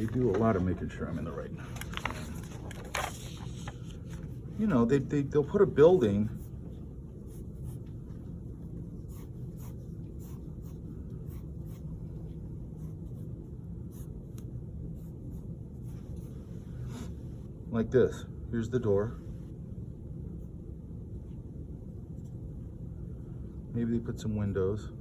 They do a lot of making sure I'm in the right. You know, they'll put a building like this. Here's the door. Maybe they put some windows.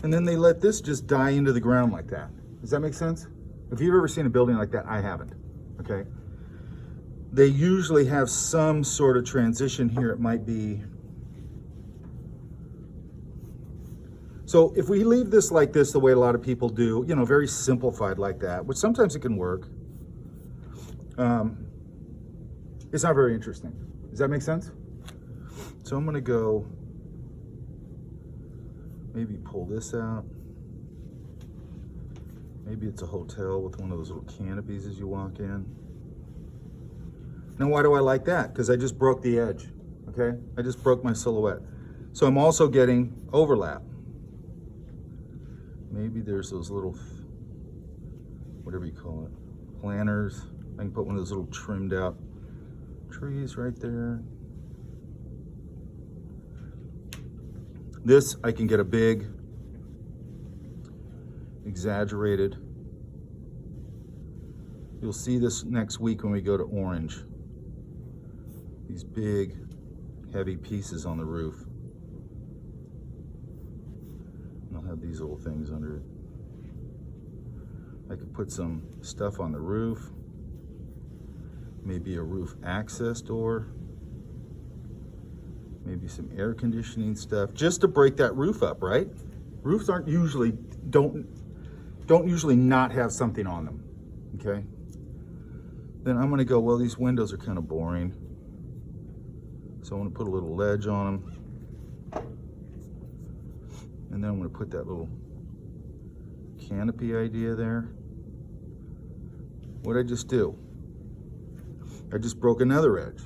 And then they let this just die into the ground like that. Does that make sense? If you've ever seen a building like that, I haven't, okay? They usually have some sort of transition here. It might be, so if we leave this like this, the way a lot of people do, you know, very simplified like that, which sometimes it can work, it's not very interesting. Does that make sense? So I'm gonna go, maybe pull this out. Maybe it's a hotel with one of those little canopies as you walk in. Now, why do I like that? Because I just broke the edge, okay? I just broke my silhouette. So I'm also getting overlap. Maybe there's those little, whatever you call it, planters. I can put one of those little trimmed out trees right there. This, I can get a big, exaggerated. You'll see this next week when we go to orange. These big, heavy pieces on the roof. And I'll have these little things under it. I could put some stuff on the roof. Maybe a roof access door. Maybe some air conditioning stuff, just to break that roof up, right? Roofs aren't usually, don't usually not have something on them, okay? Then I'm gonna go, well, these windows are kind of boring. So I'm gonna put a little ledge on them. And then I'm gonna put that little canopy idea there. What'd I just do? I just broke another edge.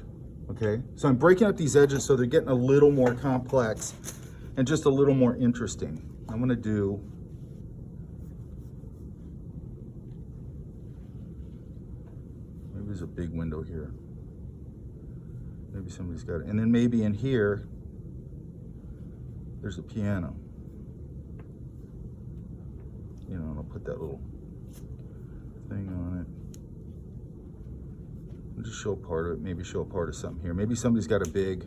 Okay, so I'm breaking up these edges so they're getting a little more complex and just a little more interesting. I'm gonna do, maybe there's a big window here. Maybe somebody's got it. And then maybe in here, there's a piano. You know, and I'll put that little thing on it. Just show part of it, maybe show a part of something here. Maybe somebody's got a big,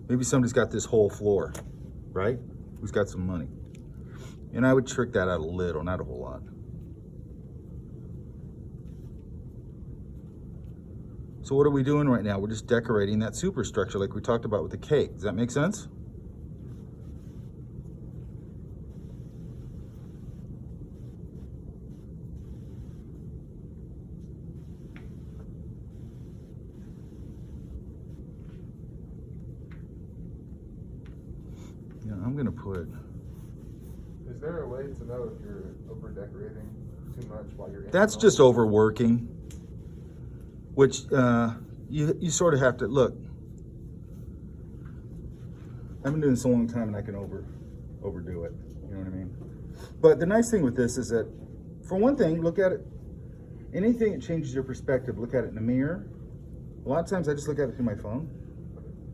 maybe somebody's got this whole floor, right? Who's got some money. And I would trick that out a little, not a whole lot. So what are we doing right now? We're just decorating that superstructure like we talked about with the cake. Does that make sense? I'm gonna put. Is there a way to know if you're over decorating too much while you're in? That's just overworking, which you sort of have to look. I've been doing this a long time and I can overdo it. You know what I mean? But the nice thing with this is that, for one thing, look at it. Anything that changes your perspective, look at it in the mirror. A lot of times I just look at it through my phone.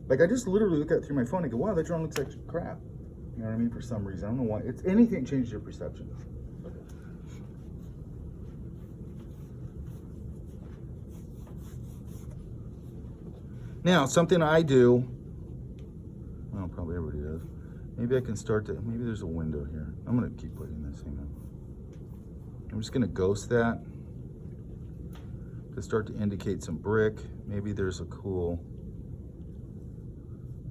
Like, I just literally look at it through my phone and go, wow, that drawing looks like crap. You know what I mean? For some reason, I don't know why. It's anything that changes your perception. Now, something I do, well, probably everybody does. Maybe I can start to, maybe there's a window here. I'm gonna keep putting this thing up. I'm just gonna ghost that to start to indicate some brick. Maybe there's a cool,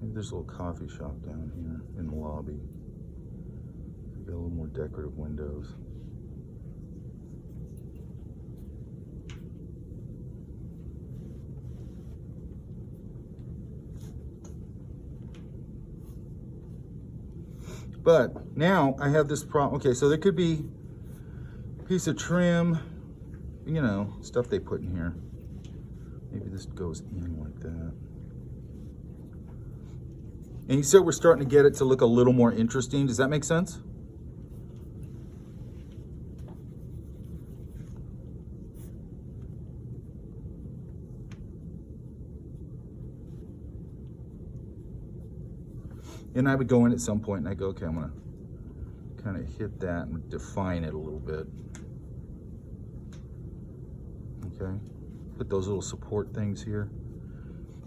maybe there's a little coffee shop down here in the lobby. Got a little more decorative windows. But now I have this problem. Okay, so there could be a piece of trim, you know, stuff they put in here. Maybe this goes in like that. And you see we're starting to get it to look a little more interesting. Does that make sense? And I would go in at some point and I go, okay, I'm gonna kind of hit that and define it a little bit. Okay, put those little support things here.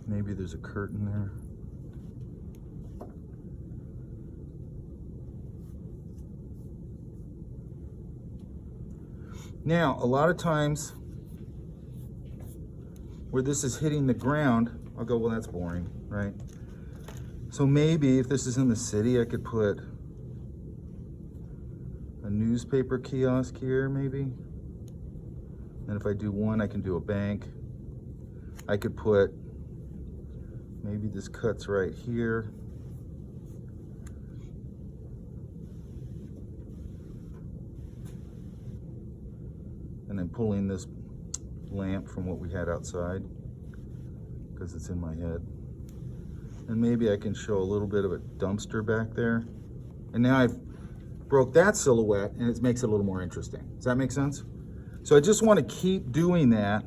Maybe there's a curtain there. Now, a lot of times where this is hitting the ground, I'll go, well, that's boring, right? So maybe if this is in the city, I could put a newspaper kiosk here, maybe. And if I do one, I can do a bank. I could put, maybe this cuts right here. And then pulling this lamp from what we had outside, because it's in my head. And maybe I can show a little bit of a dumpster back there. And now I've broke that silhouette and it makes it a little more interesting. Does that make sense? So I just want to keep doing that.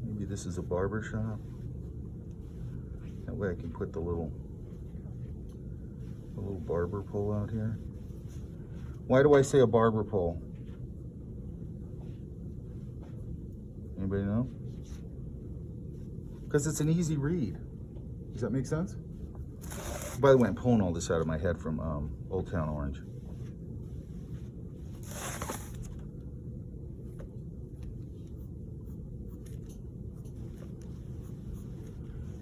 Maybe this is a barber shop. That way I can put the little barber pole out here. Why do I say a barber pole? Anybody know? Because it's an easy read. Does that make sense? By the way, I'm pulling all this out of my head from Old Town Orange.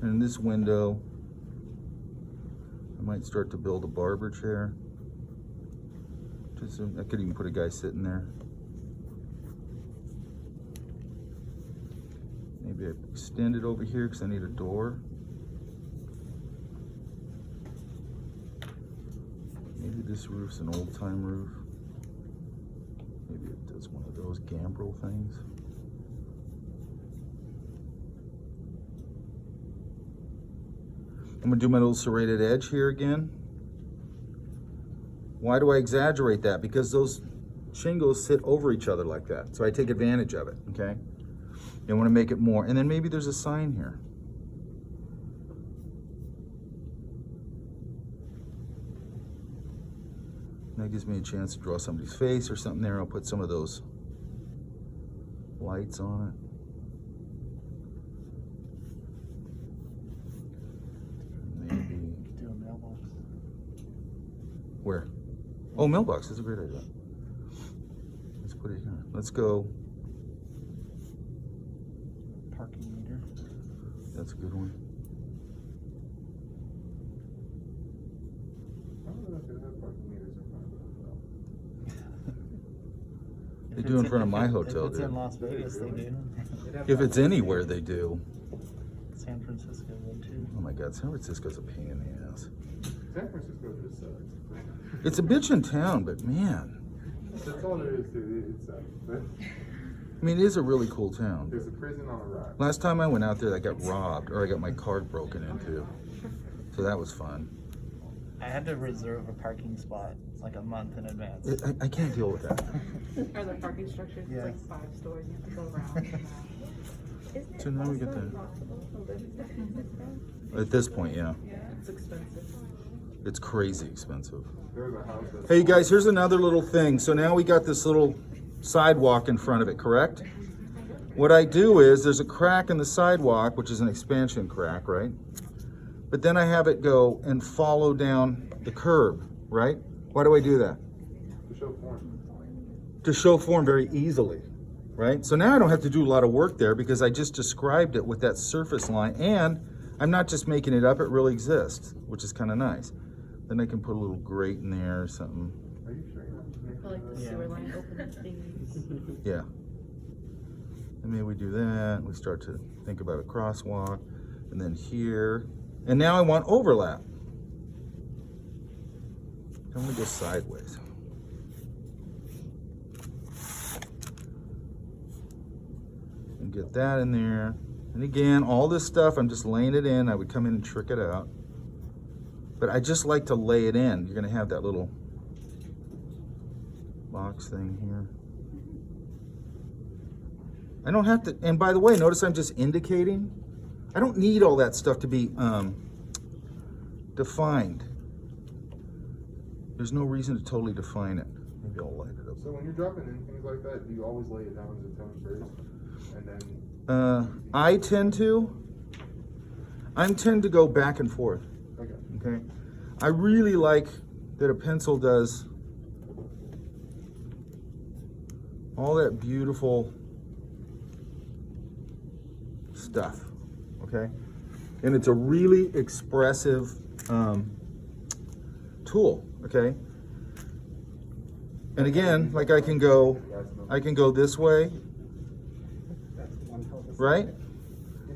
And in this window, I might start to build a barber chair. I could even put a guy sitting there. Maybe I extend it over here because I need a door. Maybe this roof's an old time roof. Maybe it does one of those gambrel things. I'm gonna do my little serrated edge here again. Why do I exaggerate that? Because those shingles sit over each other like that. So I take advantage of it, okay? I want to make it more. And then maybe there's a sign here. That gives me a chance to draw somebody's face or something there. I'll put some of those lights on it. Maybe. Do a mailbox. Where? Oh, mailbox is a great idea. Let's put it here. Let's go. Parking meter. That's a good one. I don't know if they have parking meters in front of it. They do in front of my hotel, If it's dude. in Las Vegas, they do. If it's anywhere, they do. San Francisco would too. Oh my God, San Francisco's a pain in the ass. San Francisco just sucks. It's a bitch in town, but man, That's all there is to it. It sucks. But I mean, it is a really cool town. there's a prison on a rock. Last time I went out there, I got robbed, or I got my card broken into. So that was fun. I had to reserve a parking spot like a month in advance. I can't deal with that. Or the parking structure, Yeah. it's like 5 stories, you have to go around. Isn't So it now we get also the- impossible to live in San Francisco? At this point, yeah. It's expensive. It's crazy expensive. There's a house that's Hey, you guys, here's another little thing. So now we got this little sidewalk in front of it, correct? What I do is there's a crack in the sidewalk, which is an expansion crack, right? But then I have it go and follow down the curb, right? Why do I do that? to show form. To show form very easily, right? So now I don't have to do a lot of work there because I just described it with that surface line, and I'm not just making it up, it really exists, which is kind of nice. Then I can put a little grate in there or something. Are you sure you're not Or like the Yeah. sewer line open thingies. Yeah. And maybe we do that. We start to think about a crosswalk. And then here. And now I want overlap. I'm going to go sideways. get that in there. And again, all this stuff, I'm just laying it in. I would come in and trick it out. But I just like to lay it in. You're gonna have that little box thing here. I don't have to, and by the way, notice I'm just indicating. I don't need all that stuff to be defined. There's no reason to totally define it. Maybe I'll light it up. So when you're dropping in things like that, do you always lay it down as a tone first? And then I tend to go back and forth. okay. Okay. I really like that a pencil does all that beautiful stuff. Okay. And it's a really expressive tool. Okay. And again, like I can go this way, right?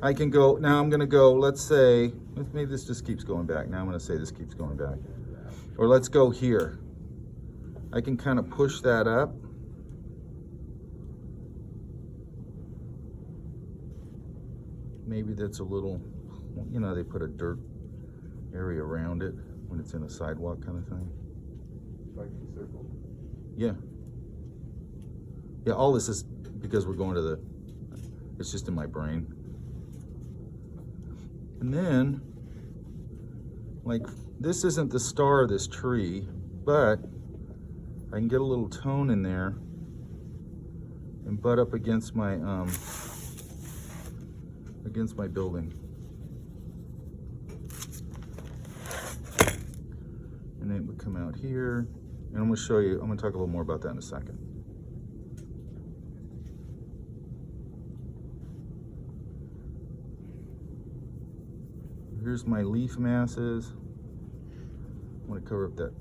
I can go, now I'm gonna go, let's say, maybe this just keeps going back. Now I'm gonna say this keeps going back. Or let's go here. I can kind of push that up. Maybe that's a little, you know, they put a dirt area around it when it's in a sidewalk kind of thing. Like a circle. Yeah. Yeah, all this is because we're going to the, it's just in my brain. And then, like, this isn't the star of this tree, but I can get a little tone in there and butt up against my building. And then it would come out here. And I'm going to show you, I'm going to talk a little more about that in a second. Here's my leaf masses. I want to cover up that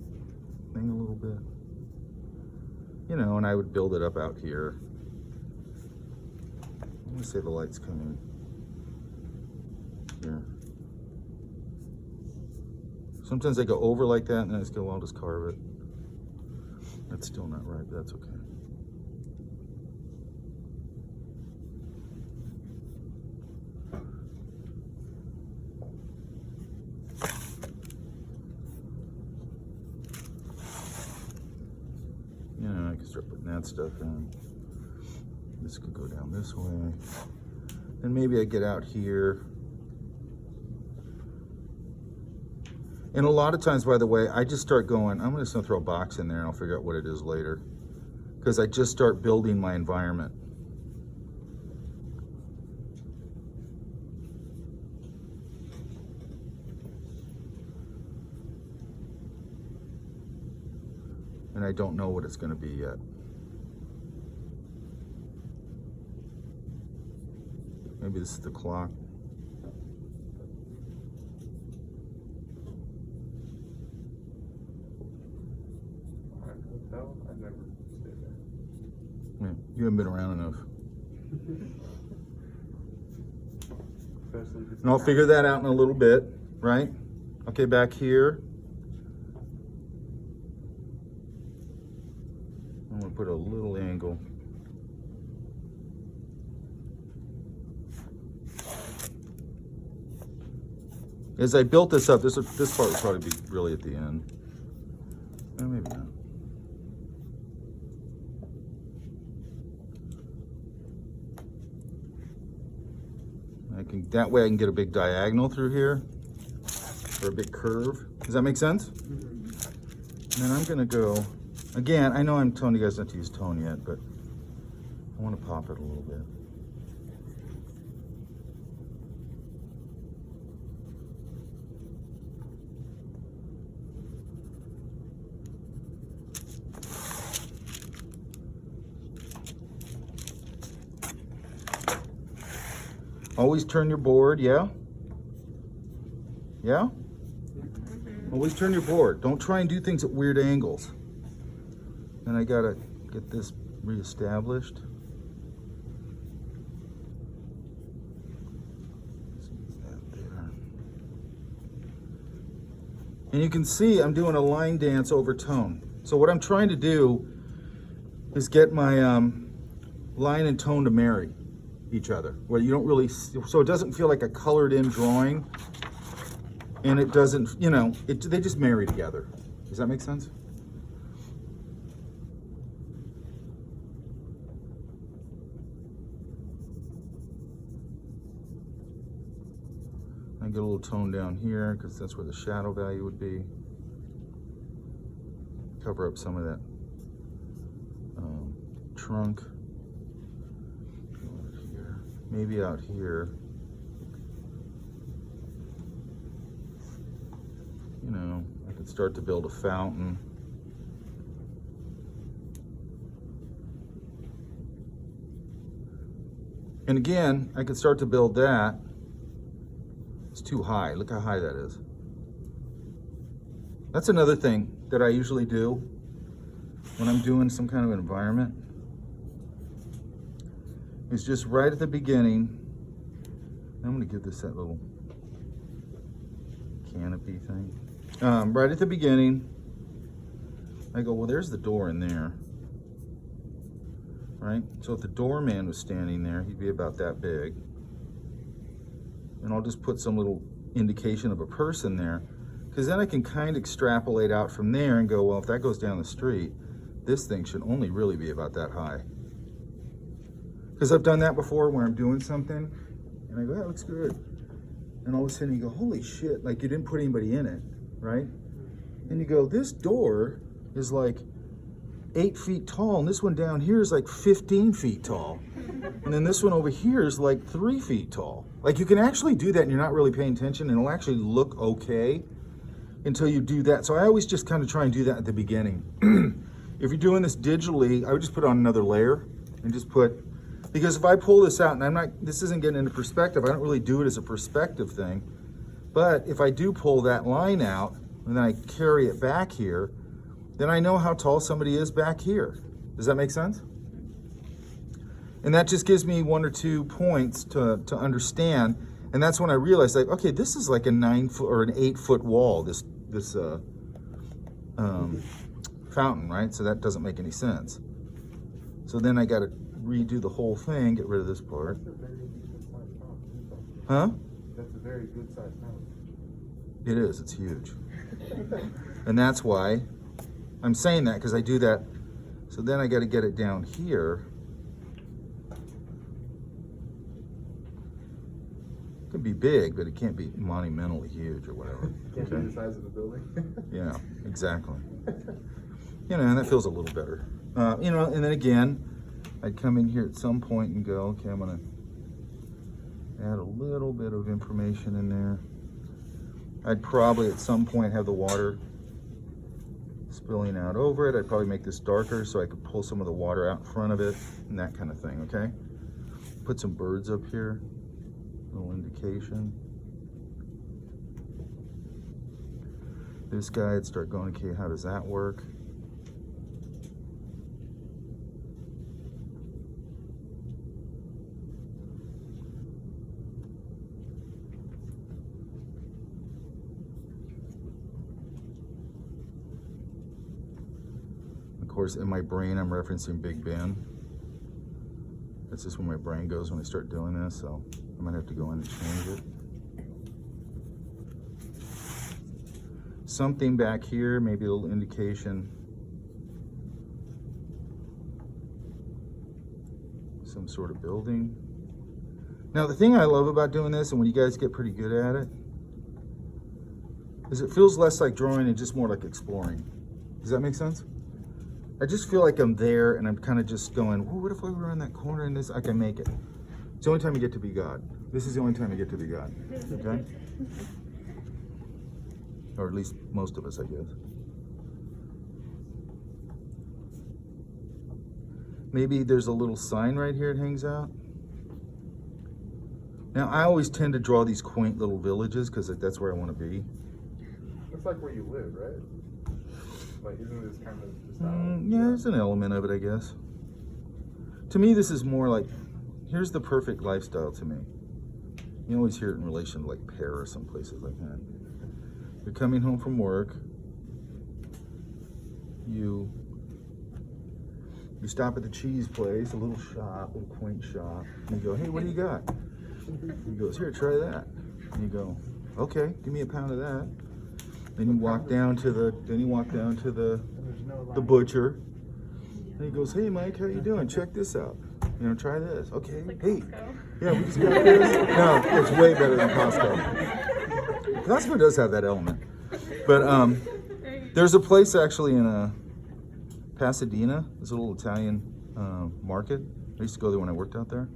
thing a little bit. You know, and I would build it up out here. I'm going to say the lights come in here. Sometimes I go over like that and then I just go, well, I'll just carve it. That's still not right, but that's okay. You know, I can start putting that stuff in. This could go down this way. And maybe I get out here. And a lot of times, by the way, I just start going, I'm just gonna throw a box in there and I'll figure out what it is later. Because I just start building my environment. And I don't know what it's gonna be yet. Maybe this is the clock. I've never stayed there. Yeah, you haven't been around enough. Especially if it's And I'll figure that out in a little bit, right? Okay, back here. I'm gonna put a little angle. As I built this up, this part would probably be really at the end. Maybe not. That way I can get a big diagonal through here, or a big curve. Does that make sense? And then I'm gonna go, again, I know I'm telling you guys not to use tone yet, but I wanna pop it a little bit. Always turn your board, yeah? Yeah? Always turn your board. Don't try and do things at weird angles. Then I gotta get this reestablished. And you can see I'm doing a line dance over tone. So what I'm trying to do is get my line and tone to marry. each other. Where you don't really, so it doesn't feel like a colored in drawing, and it doesn't, you know, they just marry together. Does that make sense? I get a little tone down here because that's where the shadow value would be. Cover up some of that trunk. Over here. Maybe out here. You know, I could start to build a fountain. And again, I could start to build that. It's too high. Look how high that is. That's another thing that I usually do when I'm doing some kind of environment. Is just right at the beginning. I'm going to give this that little canopy thing. Right at the beginning, I go, well, there's the door in there. Right? So if the doorman was standing there, he'd be about that big. And I'll just put some little indication of a person there, because then I can kind of extrapolate out from there and go, well, if that goes down the street, this thing should only really be about that high. Because I've done that before where I'm doing something and I go, that looks good. And all of a sudden you go, holy shit, like you didn't put anybody in it, right? And you go, this door is like 8 feet tall, and this one down here is like 15 feet tall. And then this one over here is like 3 feet tall. Like you can actually do that and you're not really paying attention, and it'll actually look okay until you do that. So I always just kind of try and do that at the beginning. If you're doing this digitally, I would just put on another layer and just put, because if I pull this out, and this isn't getting into perspective, I don't really do it as a perspective thing, but if I do pull that line out and then I carry it back here, then I know how tall somebody is back here. Does that make sense? And that just gives me 1 or 2 points to understand. And that's when I realized, like, okay, this is like a 9 foot or an 8 foot wall, this fountain, right? So that doesn't make any sense. So then I got to redo the whole thing, get rid of this part. That's a very good sized fountain. Huh? That's a very good sized fountain. It is, it's huge. And that's why I'm saying that, because I do that. So then I got to get it down here. It can be big, but it can't be monumentally huge or whatever. Can't be the size of the building. Yeah, exactly. You know, and that feels a little better. You know, and then again, I'd come in here at some point and go, okay, I'm going to add a little bit of information in there. I'd probably at some point have the water spilling out over it. I'd probably make this darker so I could pull some of the water out in front of it and that kind of thing, okay? Put some birds up here, little indication. This guy, I'd start going, okay, how does that work? Of course, in my brain, I'm referencing Big Ben. That's just where my brain goes when I start doing this, so I might have to go in and change it. Something back here, maybe a little indication. Some sort of building. Now, the thing I love about doing this, and when you guys get pretty good at it, is it feels less like drawing and just more like exploring. Does that make sense? I just feel like I'm there and I'm kind of just going, well, what if I were around that corner and this, I can make it. It's the only time you get to be God. This is the only time you get to be God, okay? Or at least most of us, I guess. Maybe there's a little sign right here it hangs out. Now, I always tend to draw these quaint little villages because that's where I want to be. It's like where you live, right? Like, isn't this kind of the style? Yeah, there's an element of it, I guess. To me, this is more like, here's the perfect lifestyle to me. You always hear it in relation to like Paris and places like that. You're coming home from work. You You stop at the cheese place, a little shop, a little quaint shop, and you go, hey, what do you got? He goes, here, try that. And you go, okay, give me a pound of that. Then you walk down to the the butcher, and he goes, hey, Mike, how you doing? Check this out. You know, try this. Okay, Like hey, Costco. yeah, we just got this. No, it's way better than Costco. Costco does have that element, but there's a place actually in Pasadena, this little Italian market. I used to go there when I worked out there,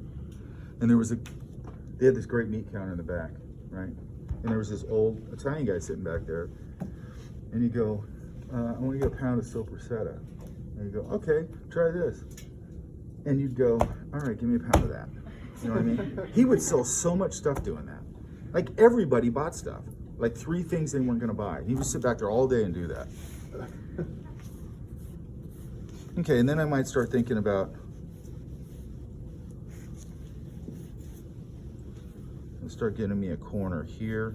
and they had this great meat counter in the back, right? And there was this old Italian guy sitting back there, and you go, I want to get a pound of soppressata. And you go, okay, try this. And you'd go, all right, give me a pound of that. You know what I mean? He would sell so much stuff doing that. Like everybody bought stuff. Like 3 things they weren't gonna buy. He would sit back there all day and do that. Okay, and then I might start thinking about, start getting me a corner here.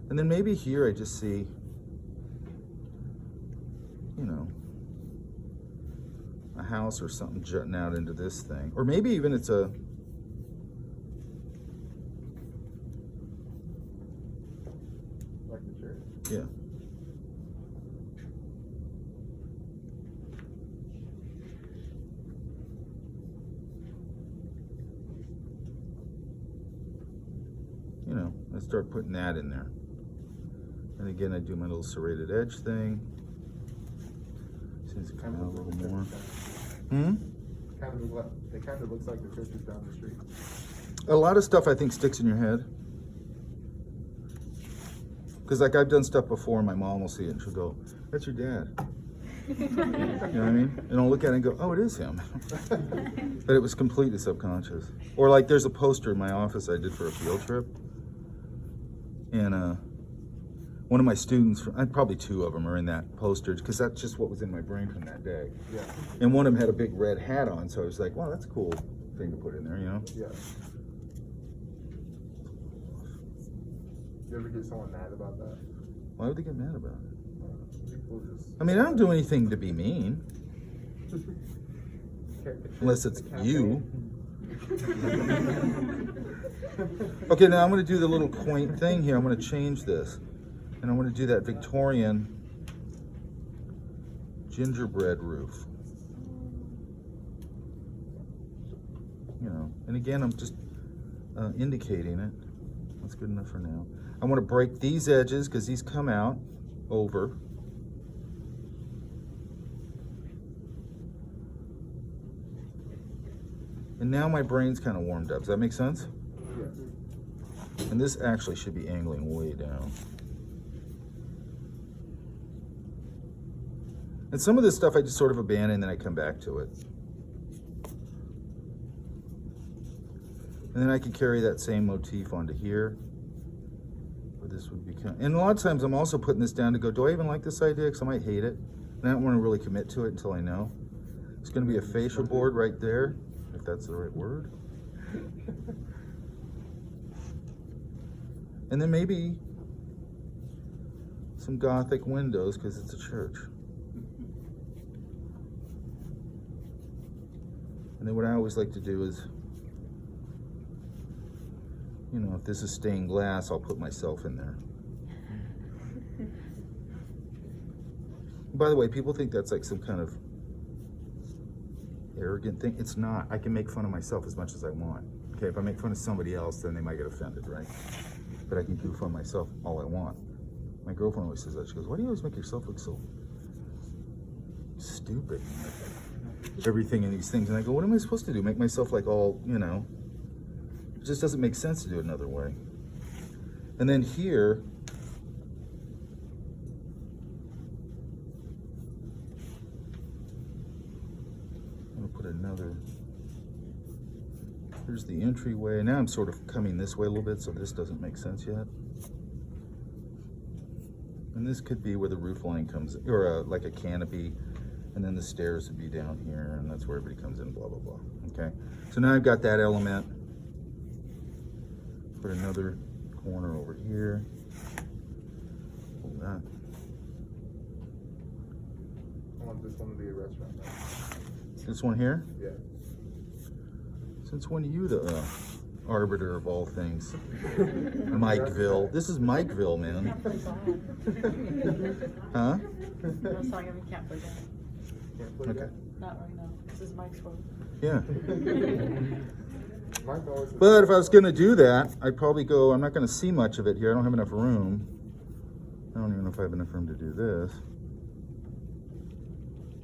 And then maybe here I just see, you know, a house or something jutting out into this thing. Or maybe even it's a, Like the church. yeah. You know, I start putting that in there. And again, I do my little serrated edge thing. Seems to come out a little more. It kind of looks like the church is down the street. A lot of stuff I think sticks in your head. Because like I've done stuff before and my mom will see it and she'll go, that's your dad. You know what I mean? And I'll look at it and go, oh, it is him. But it was completely subconscious. Or like there's a poster in my office I did for a field trip. And one of my students, probably 2 of them are in that poster because that's just what was in my brain from that day. Yeah. And one of them had a big red hat on, so I was like, wow, that's a cool thing to put in there, you know? Yeah. You ever get someone mad about that? Why would they get mad about it? People just. I mean, I don't do anything to be mean. Unless it's you. Okay, now I'm going to do the little quaint thing here. I'm going to change this. And I'm going to do that Victorian gingerbread roof. You know, and again, I'm just indicating it. That's good enough for now. I want to break these edges because these come out over. And now my brain's kind of warmed up. Does that make sense? Yeah. And this actually should be angling way down. And some of this stuff I just sort of abandon and then I come back to it. And then I can carry that same motif onto here. Where this would become, and a lot of times I'm also putting this down to go, do I even like this idea? Because I might hate it. And I don't want to really commit to it until I know. It's going to be a fascia board right there, if that's the right word. And then maybe some Gothic windows because it's a church. And then what I always like to do is, you know, if this is stained glass, I'll put myself in there. By the way, people think that's like some kind of arrogant thing. It's not. I can make fun of myself as much as I want. Okay, if I make fun of somebody else, then they might get offended, right? But I can goof on myself all I want. My girlfriend always says that. She goes, why do you always make yourself look so stupid? Everything in these things. And I go, what am I supposed to do? Make myself like all, you know, it just doesn't make sense to do it another way. And then here, I'm gonna put another, here's the entryway. Now I'm sort of coming this way a little bit, so this doesn't make sense yet. And this could be where the roof line comes, or like a canopy, and then the stairs would be down here, and that's where everybody comes in, blah, blah, blah. Okay, so now I've got that element. Put another corner over here. Hold that. I want this one to be a restaurant. This one here? Yeah. Since when are you the arbiter of all things? Mikeville. This is Mikeville, man. Huh? No song of can't play that. Can't play Okay. that. Not right now. This is Mike's phone. Yeah. Mike always. But if I was gonna do that, I'd probably go, I'm not gonna see much of it here. I don't have enough room. I don't even know if I have enough room to do this.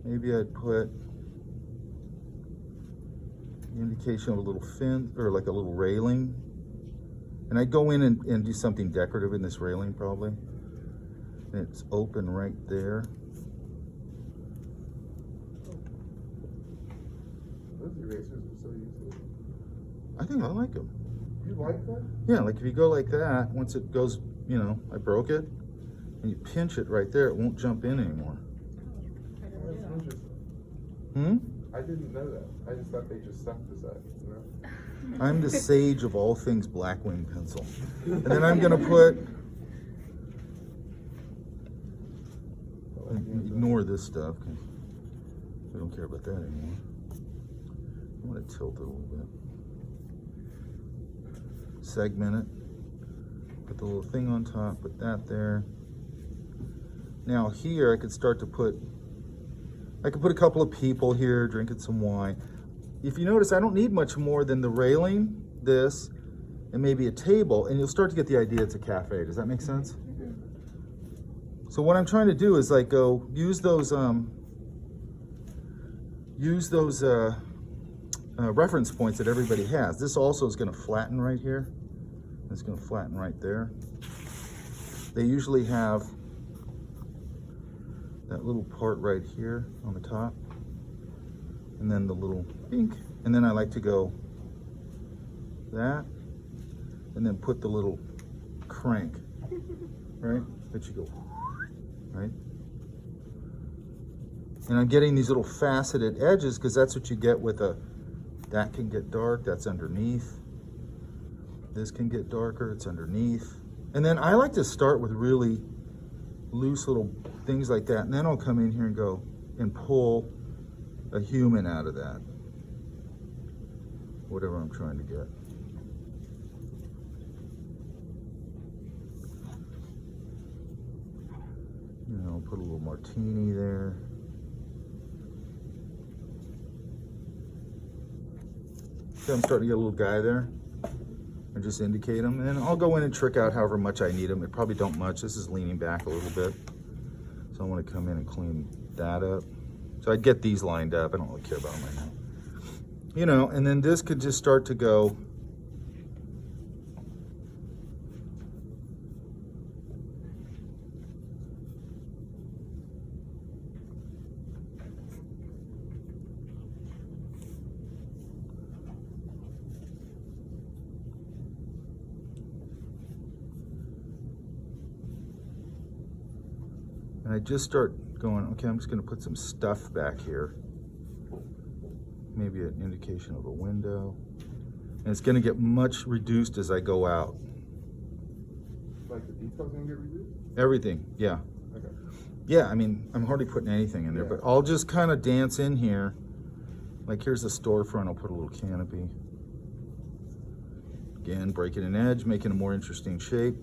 Maybe I'd put indication of a little fin, or like a little railing. And I'd go in and do something decorative in this railing probably. And it's open right there. Those erasers are so useless. I think I like them. You like that? Yeah, like if you go like that, once it goes, you know, I broke it, and you pinch it right there, it won't jump in anymore. That's interesting. Hmm? I didn't know that. I just thought they just stuck to that, you know? I'm the sage of all things Blackwing pencil. And then I'm gonna put, ignore this stuff, because we don't care about that anymore. I'm gonna tilt it a little bit. Segment it. Put the little thing on top, put that there. Now here I could start to put, I could put a couple of people here drinking some wine. If you notice, I don't need much more than the railing, this, and maybe a table, and you'll start to get the idea it's a cafe. Does that make sense? So what I'm trying to do is like go use those reference points that everybody has. This also is going to flatten right here. It's going to flatten right there. They usually have that little part right here on the top, and then the little pink, and then I like to go that, and then put the little crank, right? That you go, right? And I'm getting these little faceted edges because that's what you get with a, that can get dark, that's underneath. This can get darker, it's underneath. And then I like to start with really loose little things like that, and then I'll come in here and go and pull a human out of that. Whatever I'm trying to get. You know, put a little martini there. So I'm starting to get a little guy there. And just indicate them. And I'll go in and trick out however much I need them. It probably don't much. This is leaning back a little bit. So I want to come in and clean that up. So I'd get these lined up. I don't really care about them right now. You know, and then this could just start to go. And I just start going, okay, I'm just going to put some stuff back here. Maybe an indication of a window. And it's going to get much reduced as I go out. Like the details gonna get reduced? Everything, yeah. Okay. Yeah, I mean, I'm hardly putting anything in there, but I'll just kind of dance in here. Like here's the storefront, I'll put a little canopy. Again, breaking an edge, making a more interesting shape.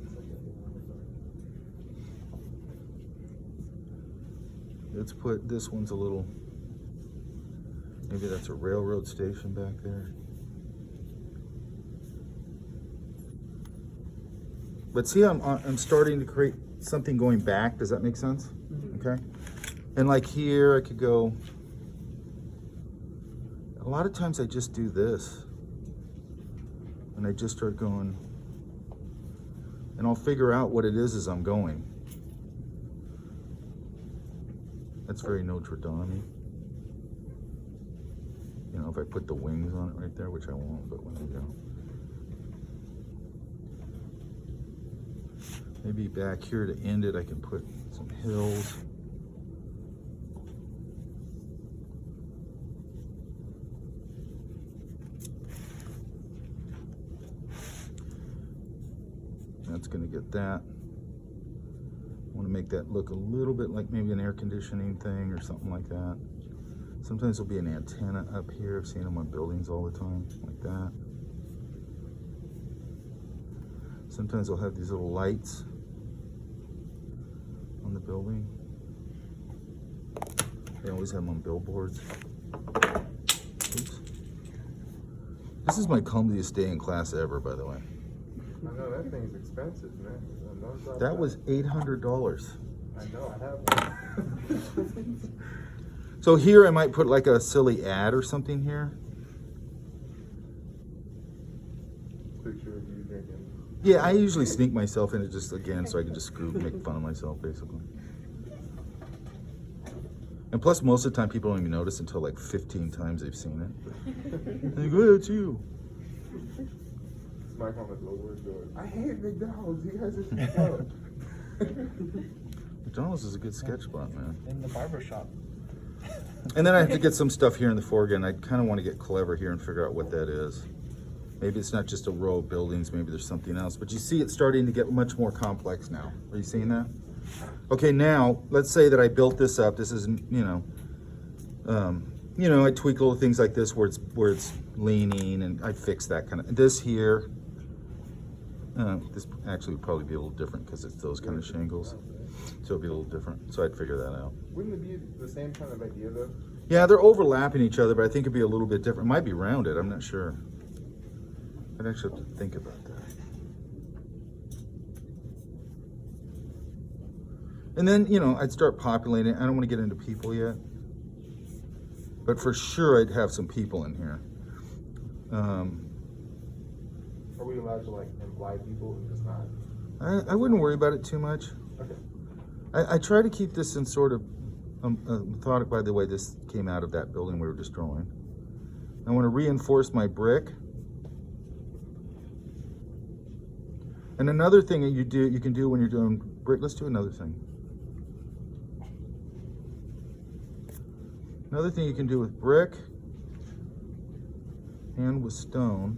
Let's put, this one's a little, maybe that's a railroad station back there. But see, I'm starting to create something going back. Does that make sense? Okay. And like here, I could go, a lot of times I just do this. And I just start going, and I'll figure out what it is as I'm going. That's very Notre Dame. You know, if I put the wings on it right there, which I won't, but when I go. Maybe back here to end it, I can put some hills. That's gonna get that. I want to make that look a little bit like maybe an air conditioning thing or something like that. Sometimes there'll be an antenna up here. I've seen them on buildings all the time, like that. Sometimes they'll have these little lights on the building. They always have them on billboards. Oops. This is my clumsiest day in class ever, by the way. I know that thing's expensive, man. No doubt That about was it. $800. I know, I have one. So here I might put like a silly ad or something here. Picture of you drinking. Yeah, I usually sneak myself in it just again so I can just make fun of myself basically. And plus most of the time people don't even notice until like 15 times they've seen it. They go, oh, it's you. Mike on the billboard going, I hate McDonald's, you guys are so slow. McDonald's is a good sketch spot, man. In the barber shop. And then I have to get some stuff here in the foreground. I kind of want to get clever here and figure out what that is. Maybe it's not just a row of buildings, maybe there's something else. But you see it's starting to get much more complex now. Are you seeing that? Okay, now, let's say that I built this up. This is, I tweak little things like this where it's leaning, and I fix that kind of, this here. This actually would probably be a little different because it's those kind of shingles. So it'll be a little different. So I'd figure that out. Wouldn't it be the same kind of idea though? Yeah, they're overlapping each other, but I think it'd be a little bit different. It might be rounded, I'm not sure. I'd actually have to think about that. And then, I'd start populating it. I don't want to get into people yet. But for sure, I'd have some people in here. Are we allowed to like imply people and just not? I wouldn't worry about it too much. Okay. I try to keep this in sort of methodic. By the way, this came out of that building we were destroying. I want to reinforce my brick. And another thing that you can do when you're doing brick, let's do another thing. Another thing you can do with brick and with stone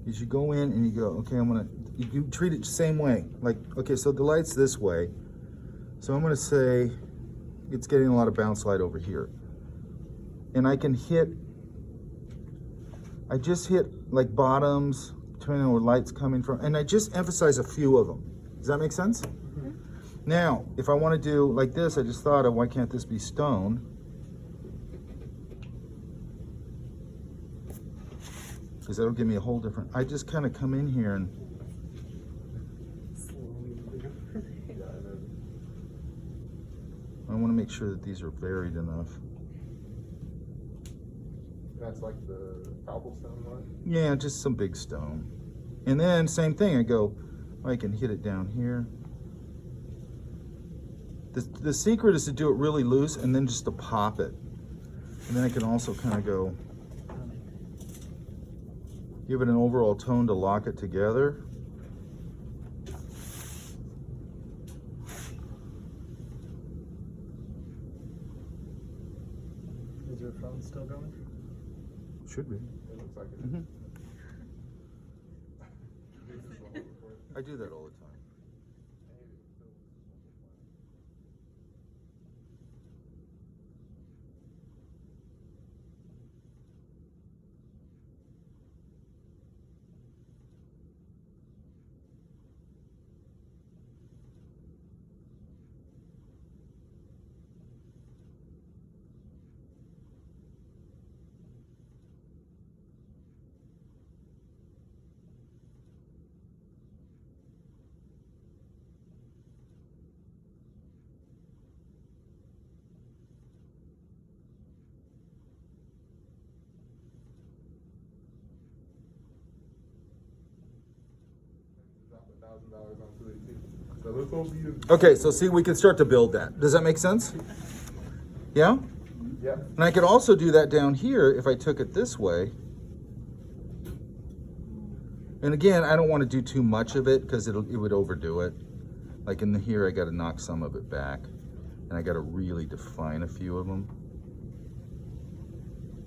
is you go in and you go, okay, you treat it the same way. Like, okay, so the light's this way. So I'm gonna say it's getting a lot of bounce light over here. And I just hit like bottoms, depending on where light's coming from, and I just emphasize a few of them. Does that make sense? Mm-hmm. Now, if I want to do like this, I just thought of why can't this be stone? Because that'll give me a whole different, I just kind of come in here and I want to make sure that these are varied enough. That's like the cobblestone one? Yeah, just some big stone. And then same thing, I go, I can hit it down here. The secret is to do it really loose and then just to pop it. And then I can also kind of go, give it an overall tone to lock it together. Is your phone still going? Should be. It looks like it. Mm-hmm. I do that all the time. $1,000 on 282. So let's hope you. Okay, so see, we can start to build that. Does that make sense? Yeah? Yeah. And I could also do that down here if I took it this way. And again, I don't want to do too much of it because it would overdo it. Like in here, I got to knock some of it back. And I got to really define a few of them.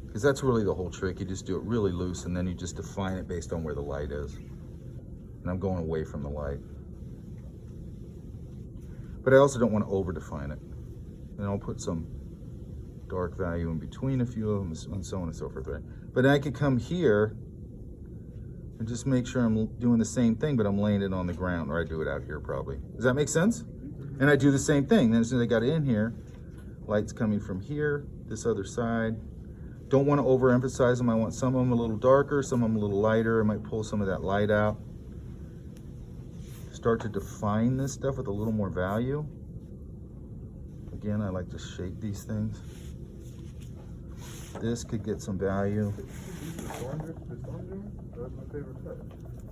Because that's really the whole trick. You just do it really loose and then you just define it based on where the light is. And I'm going away from the light. But I also don't want to over define it. And I'll put some dark value in between a few of them and so on and so forth, right? But I could come here and just make sure I'm doing the same thing, but I'm laying it on the ground, or I do it out here probably. Does that make sense? And I do the same thing. Then as soon as I got it in here, light's coming from here, this other side. Don't want to overemphasize them. I want some of them a little darker, some of them a little lighter. I might pull some of that light out. Start to define this stuff with a little more value. Again, I like to shape these things. This could get some value. The storm dream? That's my favorite part.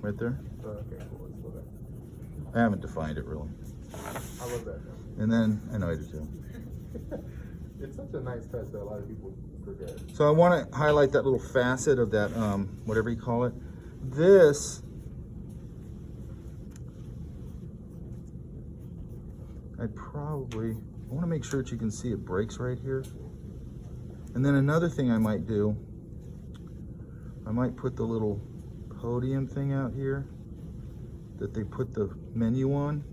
Right there? Okay, cool. Let's go there. I haven't defined it really. I love that. And then, I know I do too. It's such a nice touch that a lot of people forget. So I want to highlight that little facet of that, whatever you call it. This, I want to make sure that you can see it breaks right here. And then another thing I might do, I might put the little podium thing out here that they put the menu on.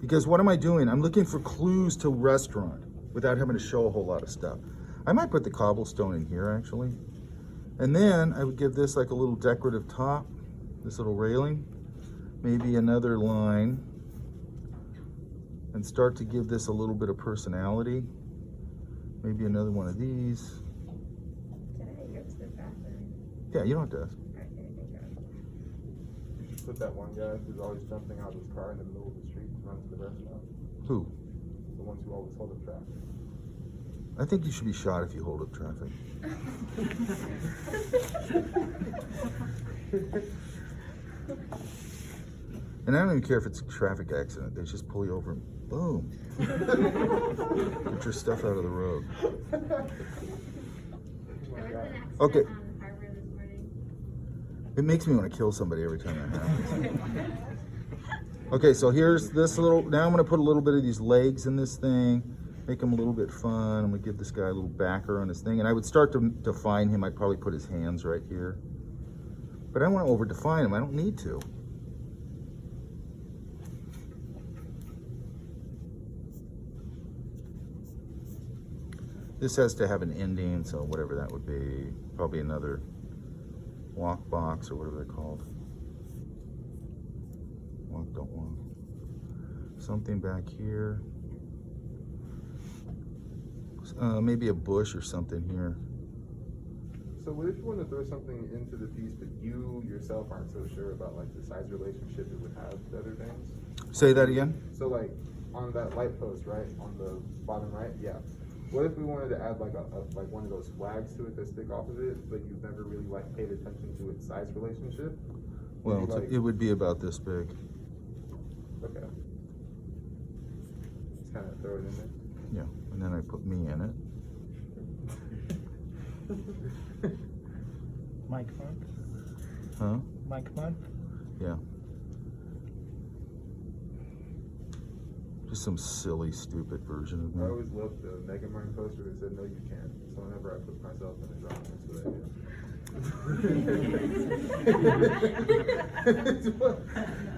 Because what am I doing? I'm looking for clues to restaurant without having to show a whole lot of stuff. I might put the cobblestone in here actually. And then I would give this like a little decorative top, this little railing, maybe another line, and start to give this a little bit of personality. Maybe another one of these. Can I go to the bathroom? Yeah, you don't have to. Okay, thank you. You should put that one guy who's always jumping out of his car in the middle of the street to run to the restaurant. Who? The ones who always hold up traffic. I think you should be shot if you hold up traffic. And I don't even care if it's a traffic accident. They just pull you over and boom. Get your stuff out of the road. There was an accident Okay. on Harbor this morning. It makes me want to kill somebody every time that happens. Okay, so here's this little, now I'm going to put a little bit of these legs in this thing, make him a little bit fun. I'm going to give this guy a little backer on his thing. And I would start to define him. I'd probably put his hands right here. But I don't want to over define him. I don't need to. This has to have an ending, so whatever that would be, probably another walk box or whatever they're called. Walk, don't walk. Something back here. Maybe a bush or something here. So what if you want to throw something into the piece, but you yourself aren't so sure about like the size relationship it would have to other things? Say that again? So like on that light post, right, on the bottom right, yeah. What if we wanted to add like like one of those flags to it that stick off of it, but you've never really like paid attention to its size relationship? Well, Like, it would be about this big. okay. Just kind of throw it in there. Yeah, and then I put me in it. Mike month? Huh? Mike month? Yeah. Just some silly, stupid version of I me. always loved the Megamind poster that said, "No, you can't." So whenever I put myself in a drawing, that's what I do.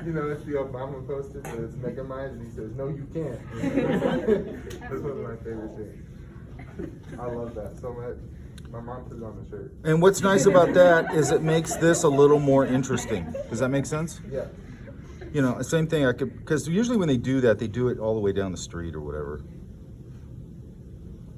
You know, it's the Obama poster, but it's Megamind, and he says, "No, you can't." That's one of my favorite things. I love that so much. My mom put it on the shirt. And what's nice about that is it makes this a little more interesting. Does that make sense? Yeah. You know, same thing I could, because usually when they do that, they do it all the way down the street or whatever.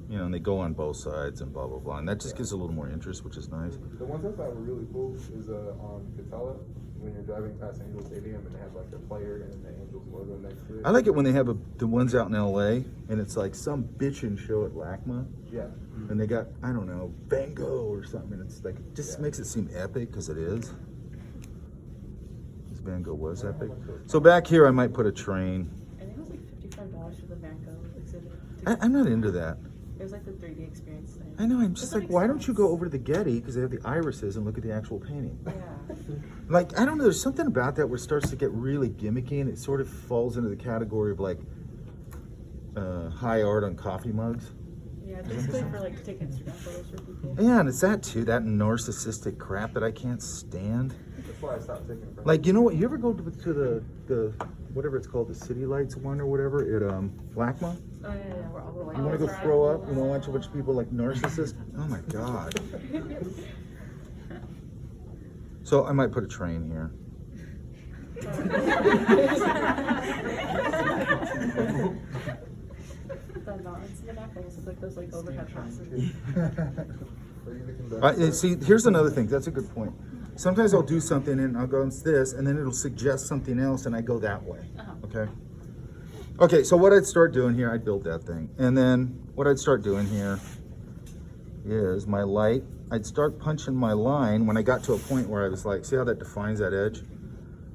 You know, and they go on both sides and blah, blah, blah. And that just gives a little more interest, which is nice. The ones I thought were really cool is on Catella, when you're driving past Angel Stadium and they have like a player and the Angels logo next to it. I like it when they have the ones out in LA and it's like some bitchin' show at LACMA. Yeah. And they got, I don't know, Van Gogh or something. And it's like, it just Yeah. makes it seem epic because it is. This Van Gogh was epic. So back here, I might put a train. I think it was like $55 for the Van Gogh exhibit. I'm not into that. It was like the 3D experience thing. I know, I'm just Doesn't like, make why don't sense. you go over to the Getty, because they have the irises, and look at the actual painting. Yeah. Like, I don't know, there's something about that where it starts to get really gimmicky, and it sort of falls into the category of like high art on coffee mugs. Yeah, basically for like to take Instagram photos for people. Yeah, and it's that too, that narcissistic crap that I can't stand. That's why I stopped taking photos. Like, you know what, you ever go to the whatever it's called, the City Lights one or whatever at Blackma. Oh, yeah, yeah, we're all the way. You want to go throw up? You want to watch a bunch of people like narcissists? Oh my god. So I might put a train here. The mountains in the back almost look like those like overhead houses. See, here's another thing. That's a good point. Sometimes I'll do something and I'll go, it's this, and then it'll suggest something else and I go that way. Okay? Okay, so what I'd start doing here, I'd build that thing. And then what I'd start doing here is my light. I'd start punching my line when I got to a point where I was like, see how that defines that edge?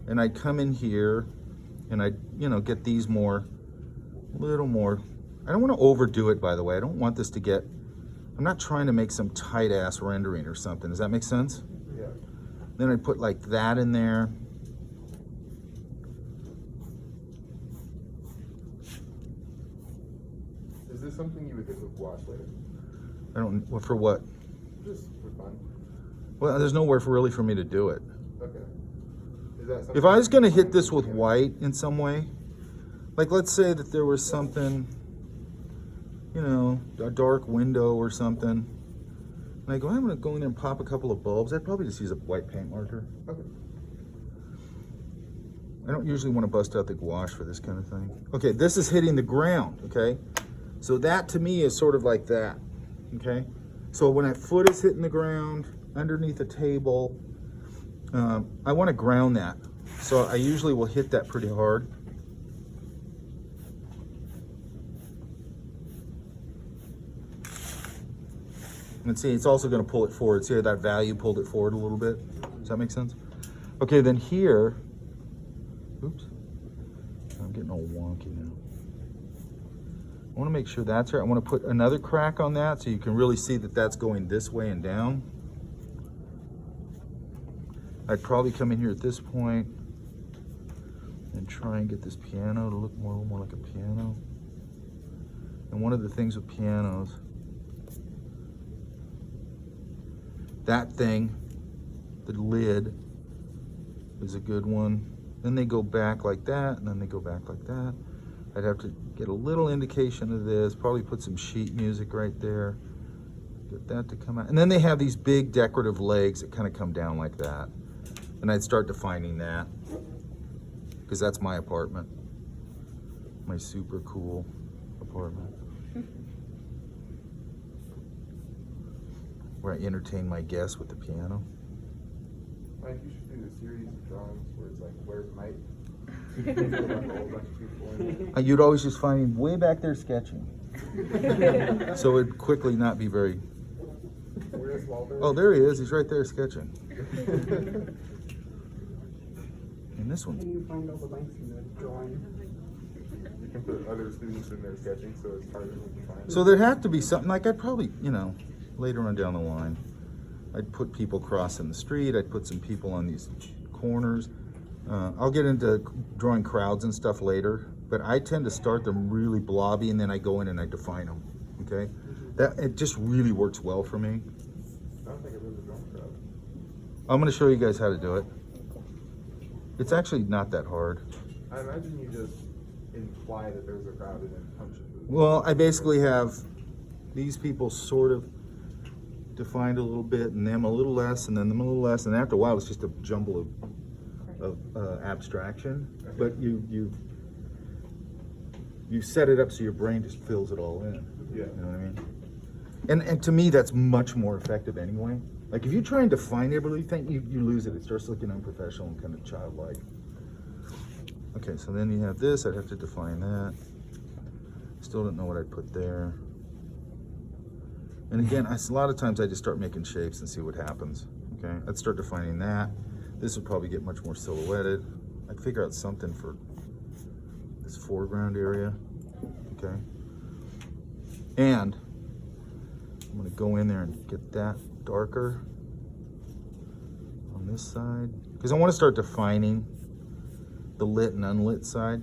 And I'd come in here and I'd, you know, get these more, a little more. I don't want to overdo it, by the way. I don't want this to get, I'm not trying to make some tight ass rendering or something. Does that make sense? Yeah. Then I'd put like that in there. Is this something you would hit with gouache later? I don't, well, for what? Just for fun. Well, there's nowhere really for me to do it. Okay. Is that something If I was going to you hit plan this to with do? white in some way, like let's say that there was something, you know, a dark window or something, and I go, I'm going to go in there and pop a couple of bulbs. I'd probably just use a white paint marker. Okay. I don't usually want to bust out the gouache for this kind of thing. Okay, this is hitting the ground, okay? So that to me is sort of like that, okay? So when that foot is hitting the ground, underneath a table, I want to ground that. So I usually will hit that pretty hard. And see, it's also going to pull it forward. See how that value pulled it forward a little bit? Does that make sense? Okay, then here, oops, I'm getting all wonky now. I want to make sure that's right. I want to put another crack on that so you can really see that that's going this way and down. I'd probably come in here at this point and try and get this piano to look more like a piano. And one of the things with pianos, that thing, the lid, is a good one. Then they go back like that, and then they go back like that. I'd have to get a little indication of this, probably put some sheet music right there, get that to come out. And then they have these big decorative legs that kind of come down like that. And I'd start defining that, because that's my apartment, my super cool apartment, where I entertain my guests with the piano. Mike, you should do a series of drawings where it's like, where's Mike? Like a whole bunch of people in there. You'd always just find me way back there sketching. So it'd quickly not be very... Where's Walter? Oh, there he is. He's right there sketching. And this one. Can you find all the links in the drawing? You can put other students in there sketching, so it's harder to find. So there'd have to be something, like I'd probably, you know, later on down the line, I'd put people crossing the street. I'd put some people on these corners. I'll get into drawing crowds and stuff later, but I tend to start them really blobby and then I go in and I define them, okay? That, it just really works well for me. I don't think I've ever drawn a crowd. I'm gonna show you guys how to do it. It's actually not that hard. I imagine you just imply that there's a crowd and then punch it. Well, I basically have these people sort of defined a little bit and them a little less and then them a little less, and after a while it's just a jumble of abstraction, but you set it up so your brain just fills it all in. Yeah. You know what I mean? And to me that's much more effective anyway. Like if you try and define everything, you lose it. It starts looking unprofessional and kind of childlike. Okay, so then you have this. I'd have to define that. Still don't know what I'd put there. And again, a lot of times I just start making shapes and see what happens. Okay, I'd start defining that. This would probably get much more silhouetted. I'd figure out something for this foreground area. Okay, and I'm going to go in there and get that darker on this side, because I want to start defining the lit and unlit side.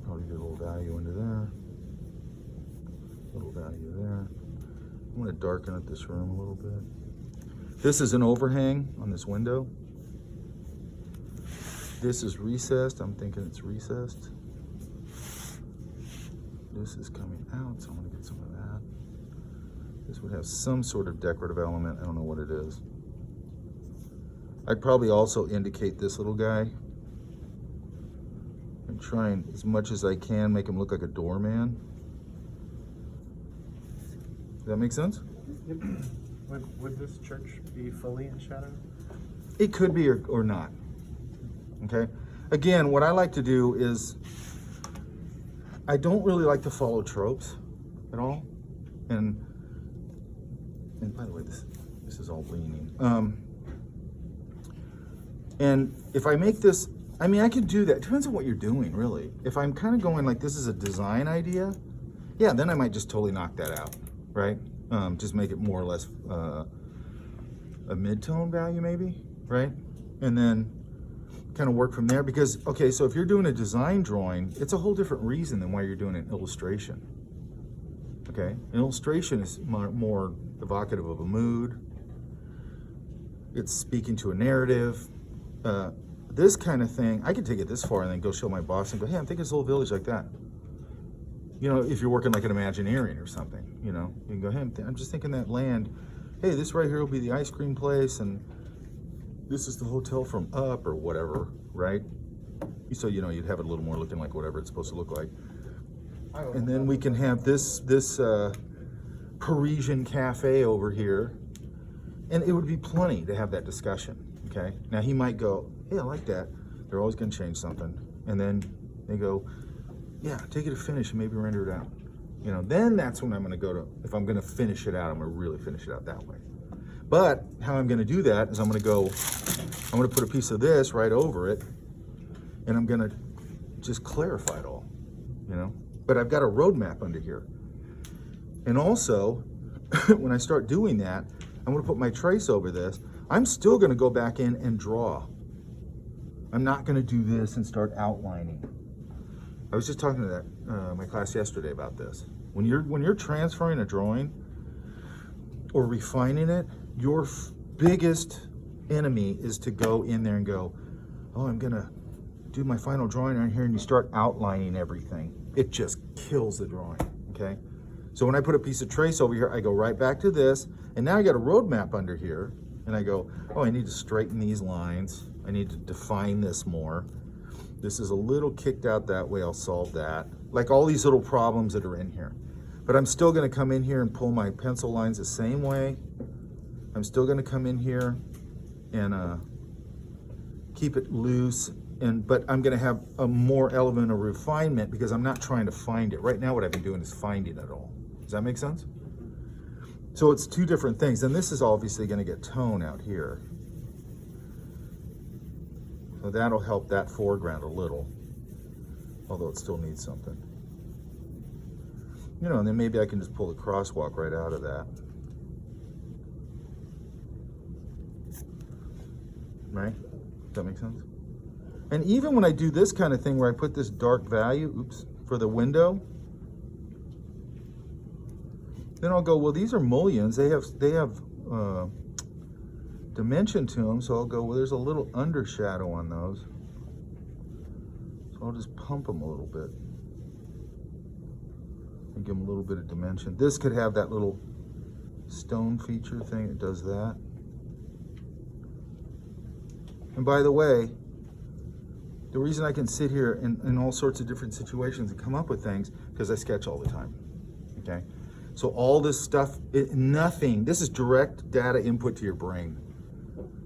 Probably get a little value into there, a little value there. I want to darken up this room a little bit. This is an overhang on this window. This is recessed. I'm thinking it's recessed. This is coming out, so I'm going to get some of that. This would have some sort of decorative element. I don't know what it is. I'd probably also indicate this little guy. I'm trying as much as I can make him look like a doorman. Does that make sense? Yep. Would this church be fully in shadow? It could be or not. Okay? Again, what I like to do is I don't really like to follow tropes at all. And by the way, this is all leaning. And if I make this, I mean, I could do that. It depends on what you're doing, really. If I'm kind of going like this is a design idea, yeah, then I might just totally knock that out, right? Just make it more or less a mid-tone value maybe, right? And then kind of work from there because, okay, so if you're doing a design drawing, it's a whole different reason than why you're doing an illustration, okay? An illustration is more evocative of a mood. It's speaking to a narrative. This kind of thing, I could take it this far and then go show my boss and go, hey, I'm thinking this little village like that. You know, if you're working like an Imagineering or something, you know, you can go, hey, I'm just thinking that land, hey, this right here will be the ice cream place and this is the hotel from Up or whatever, right? So, you know, you'd have it a little more looking like whatever it's supposed to look like. And then we can have this Parisian cafe over here. And it would be plenty to have that discussion, okay? Now he might go, hey, I like that. They're always gonna change something. And then they go, yeah, take it to finish and maybe render it out. You know, then that's when I'm gonna go to, if I'm gonna finish it out, I'm gonna really finish it out that way. But how I'm gonna do that is I'm gonna put a piece of this right over it and I'm gonna just clarify it all, you know? But I've got a roadmap under here. And also, when I start doing that, I'm gonna put my trace over this. I'm still gonna go back in and draw. I'm not gonna do this and start outlining. I was just talking to that my class yesterday about this. When you're transferring a drawing or refining it, your biggest enemy is to go in there and go, oh, I'm gonna do my final drawing right here, and you start outlining everything. It just kills the drawing, okay? So when I put a piece of trace over here, I go right back to this, and now I got a roadmap under here, and I go, oh, I need to straighten these lines. I need to define this more. This is a little kicked out that way, I'll solve that. Like all these little problems that are in here. But I'm still gonna come in here and pull my pencil lines the same way. I'm still gonna come in here and keep it loose, but I'm gonna have a more element of refinement because I'm not trying to find it. Right now what I've been doing is finding it all. Does that make sense? So it's two different things, and this is obviously gonna get tone out here. So that'll help that foreground a little, although it still needs something. You know, and then maybe I can just pull the crosswalk right out of that. Right? Does that make sense? And even when I do this kind of thing where I put this dark value, oops, for the window, then I'll go, well, these are mullions. They have dimension to them, so I'll go, well, there's a little undershadow on those. So I'll just pump them a little bit and give them a little bit of dimension. This could have that little stone feature thing that does that. And by the way, the reason I can sit here in all sorts of different situations and come up with things, because I sketch all the time, okay? So all this stuff, nothing, this is direct data input to your brain,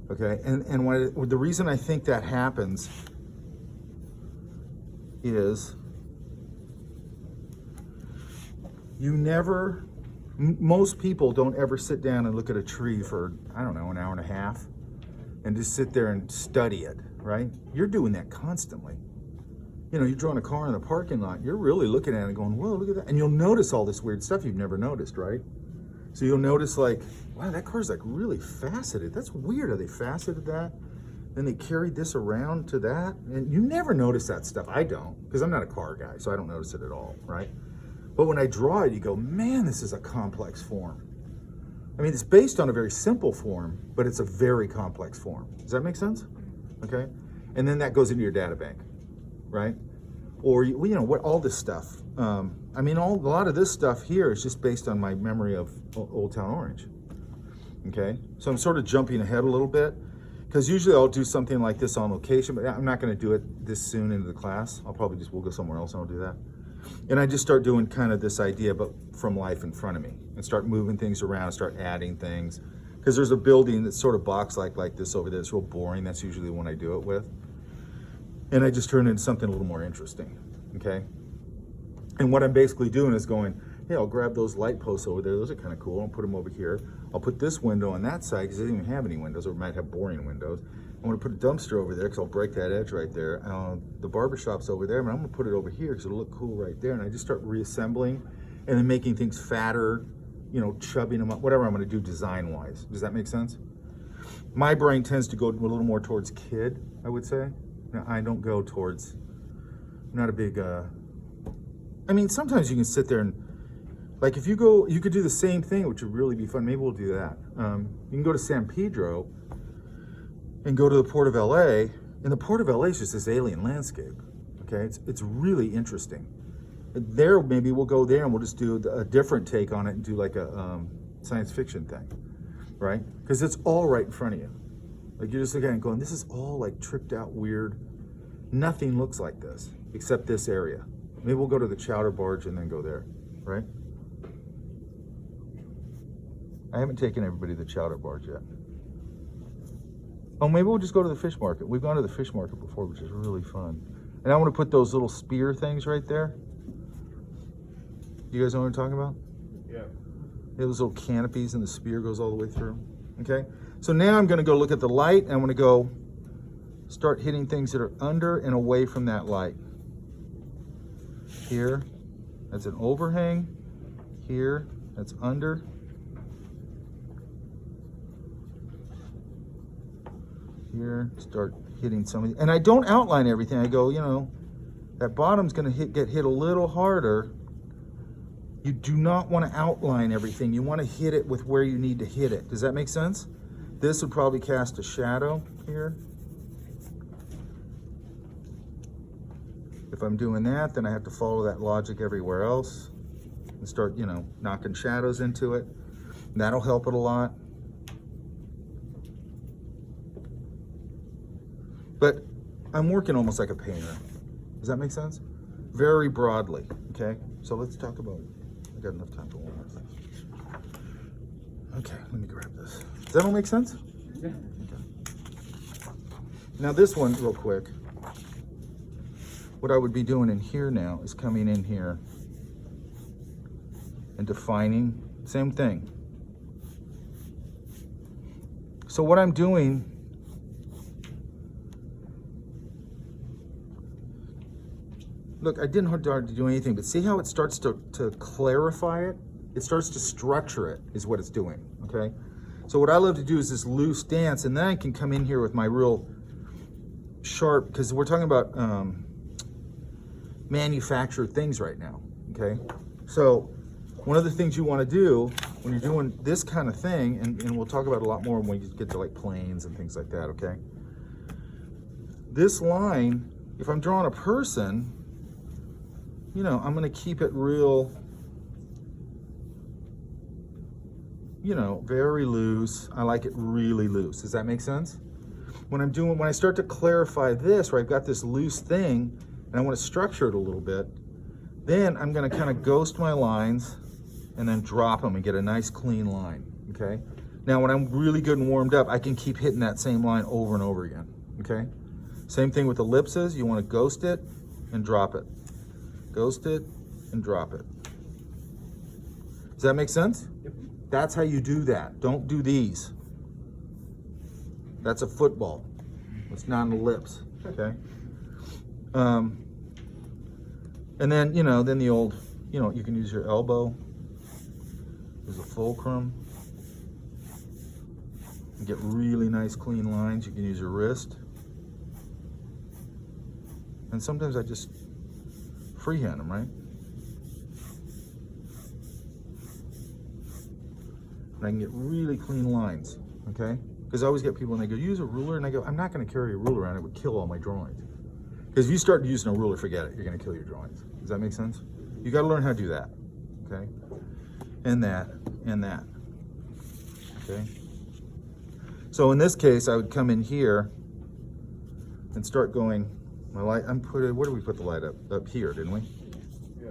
okay? And the reason I think that happens is most people don't ever sit down and look at a tree for, I don't know, an hour and a half and just sit there and study it, right? You're doing that constantly. You know, you're drawing a car in the parking lot, you're really looking at it and going, whoa, look at that. And you'll notice all this weird stuff you've never noticed, right? So you'll notice like, wow, that car's like really faceted. That's weird, are they faceted that? Then they carried this around to that. And you never notice that stuff. I don't, because I'm not a car guy, so I don't notice it at all, right? But when I draw it, you go, man, this is a complex form. I mean, it's based on a very simple form, but it's a very complex form. Does that make sense? Okay. And then that goes into your data bank, right? Or, you know, what all this stuff. I mean, a lot of this stuff here is just based on my memory of Old Town Orange. Okay. So I'm sort of jumping ahead a little bit, because usually I'll do something like this on location, but I'm not going to do it this soon into the class. I'll probably we'll go somewhere else and I'll do that. And I just start doing kind of this idea, but from life in front of me, and start moving things around, start adding things. Because there's a building that's sort of box-like this over there. It's real boring. That's usually the one I do it with. And I just turn it into something a little more interesting, okay? And what I'm basically doing is going, hey, I'll grab those light posts over there. Those are kind of cool. I'll put them over here. I'll put this window on that side because it doesn't even have any windows, or it might have boring windows. I'm going to put a dumpster over there because I'll break that edge right there. The barber shop's over there, but I'm going to put it over here because it'll look cool right there. And I just start reassembling and then making things fatter, you know, chubbing them up, whatever I'm going to do design-wise. Does that make sense? My brain tends to go a little more towards kid, I would say. No, I don't go towards, I'm not a big, I mean, sometimes you can sit there and, like if you go, you could do the same thing, which would really be fun. Maybe we'll do that. You can go to San Pedro and go to the Port of LA, and the Port of LA is just this alien landscape, okay? It's really interesting. There, maybe we'll go there and we'll just do a different take on it and do like a science fiction thing, right? Because it's all right in front of you. Like you're just looking at it and going, this is all like tripped out weird. Nothing looks like this except this area. Maybe we'll go to the Chowder Barge and then go there, right? I haven't taken everybody to the Chowder Barge yet. Oh, maybe we'll just go to the fish market. We've gone to the fish market before, which is really fun. And I want to put those little spear things right there. You guys know what I'm talking about? Yeah. Those little canopies and the spear goes all the way through. Okay? So now I'm going to go look at the light, and I'm going to go start hitting things that are under and away from that light. Here, that's an overhang. Here, that's under. Here, start hitting some of the, and I don't outline everything. I go, you know, that bottom's going to get hit a little harder. You do not want to outline everything. You want to hit it with where you need to hit it. Does that make sense? This would probably cast a shadow here. If I'm doing that, then I have to follow that logic everywhere else and start, you know, knocking shadows into it. That'll help it a lot. But I'm working almost like a painter. Does that make sense? Very broadly, okay? So let's talk about, I got enough time for one more thing. Okay, let me grab this. Does that all make sense? Yeah. Okay. Now this one, real quick. What I would be doing in here now is coming in here and defining, same thing. So what I'm doing, look, I didn't hard to do anything, but see how it starts to clarify it? It starts to structure it, is what it's doing, okay? So what I love to do is this loose dance, and then I can come in here with my real sharp, because we're talking about manufactured things right now, okay? So one of the things you want to do when you're doing this kind of thing, and we'll talk about it a lot more when we get to like planes and things like that, okay? This line, if I'm drawing a person, you know, I'm going to keep it real, you know, very loose. I like it really loose. Does that make sense? When I start to clarify this, where I've got this loose thing, and I want to structure it a little bit, then I'm going to kind of ghost my lines and then drop them and get a nice clean line, okay? Now, when I'm really good and warmed up, I can keep hitting that same line over and over again, okay? Same thing with ellipses. You want to ghost it and drop it. Ghost it and drop it. Does that make sense? Yep. That's how you do that. Don't do these. That's a football. It's not an ellipse, okay? And then, you know, then the old, you know, you can use your elbow as a fulcrum. And get really nice clean lines. You can use your wrist. And sometimes I just freehand them, right? and I can get really clean lines, okay? Because I always get people and they go, use a ruler, and I go, I'm not gonna carry a ruler around, it would kill all my drawings. Because if you start using a ruler, forget it, you're gonna kill your drawings. Does that make sense? You gotta learn how to do that, okay? And that, okay? So in this case, I would come in here and start going, my light, where did we put the light up? Up here, didn't we? Yeah.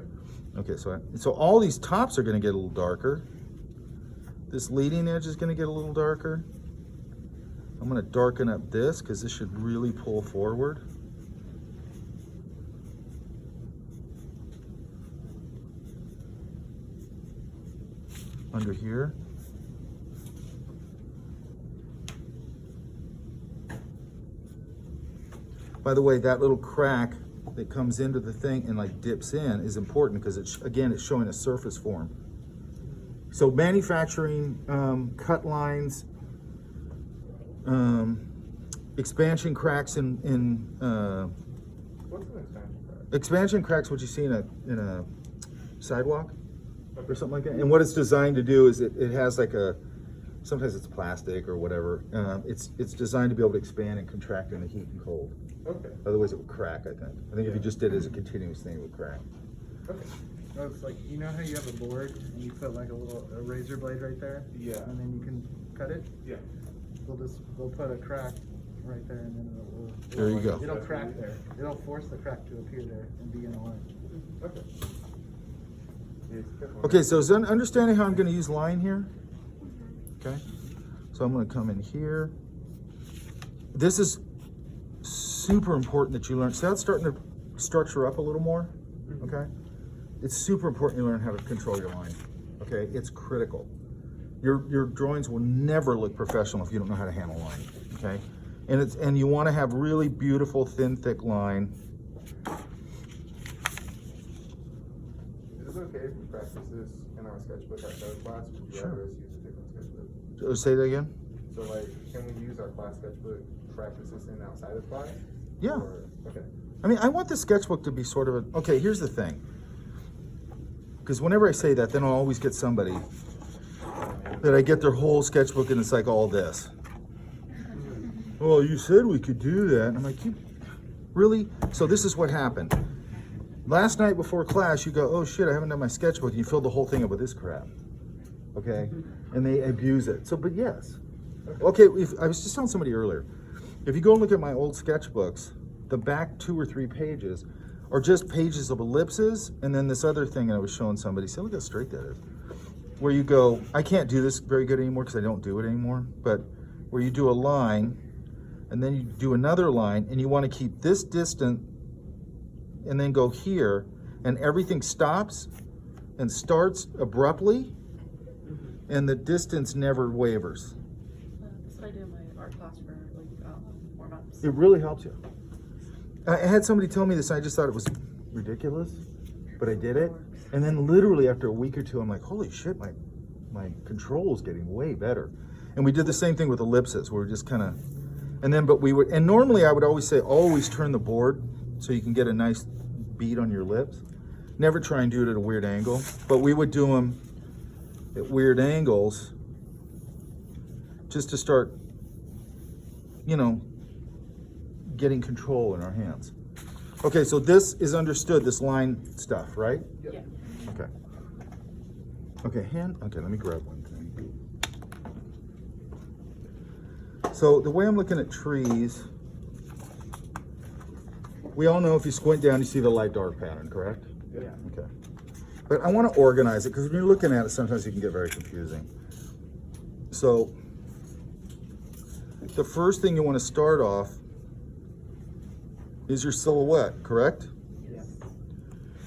Okay, so all these tops are gonna get a little darker. This leading edge is gonna get a little darker. I'm gonna darken up this because this should really pull forward. Under here. By the way, that little crack that comes into the thing and like dips in is important because it's, again, it's showing a surface form. So manufacturing, cut lines, expansion cracks What's an expansion crack? expansion cracks what you see in a sidewalk or something like that. And what it's designed to do is it has like sometimes it's plastic or whatever. It's designed to be able to expand and contract in the heat and cold. Okay. Otherwise it would crack, I think. I think if you just did it as a continuous thing, it would crack. Okay. No, it's like, you know how you have a board and you put like a razor blade right there? Yeah. And then you can cut it? Yeah. We'll put a crack right there and then There you go. it'll crack there. It'll force the crack to appear there and be in a line. Okay. Okay, so is understanding how I'm going to use line here? Okay, so I'm going to come in here. This is super important that you learn. So that's starting to structure up a little more. Okay, it's super important you learn how to control your line. Okay, it's critical. Your drawings will never look professional if you don't know how to handle line. Okay, and you want to have really beautiful, thin, thick line. Is it okay if we practice this in our sketchbook outside of class? Would you Sure. rather us use a different sketchbook? Say that again. So like, can we use our class sketchbook, practice this in outside of class? Yeah. Or, okay. I mean, I want the sketchbook to be sort of a, okay, here's the thing. Because whenever I say that, then I'll always get somebody that I get their whole sketchbook and it's like all this. Well, you said we could do that. And I'm like, you really? So this is what happened. Last night before class, you go, oh shit, I haven't done my sketchbook. And you fill the whole thing up with this crap. Okay? And they abuse it. So, but yes. Okay, I was just telling somebody earlier, if you go and look at my old sketchbooks, the back 2 or 3 pages are just pages of ellipses, and then this other thing I was showing somebody, see, look how straight that is. Where you go, I can't do this very good anymore because I don't do it anymore, but where you do a line, and then you do another line, and you want to keep this distant, and then go here, and everything stops and starts abruptly, and the distance never wavers. That's what I do in my art class for like warm-ups. It really helps you. I had somebody tell me this, I just thought it was ridiculous, but I did it. And then literally after a week or two, I'm like, holy shit, my control is getting way better. And we did the same thing with ellipses, where we just kind of, and normally I would always say, always turn the board so you can get a nice beat on your lips. Never try and do it at a weird angle, but we would do them at weird angles just to start, you know, getting control in our hands. Okay, so this is understood, this line stuff, right? Yeah. Okay. Okay, let me grab one thing. So the way I'm looking at trees, we all know if you squint down, you see the light dark pattern, correct? Yeah. Okay. But I want to organize it because when you're looking at it, sometimes it can get very confusing. So the first thing you want to start off is your silhouette, correct? Yes.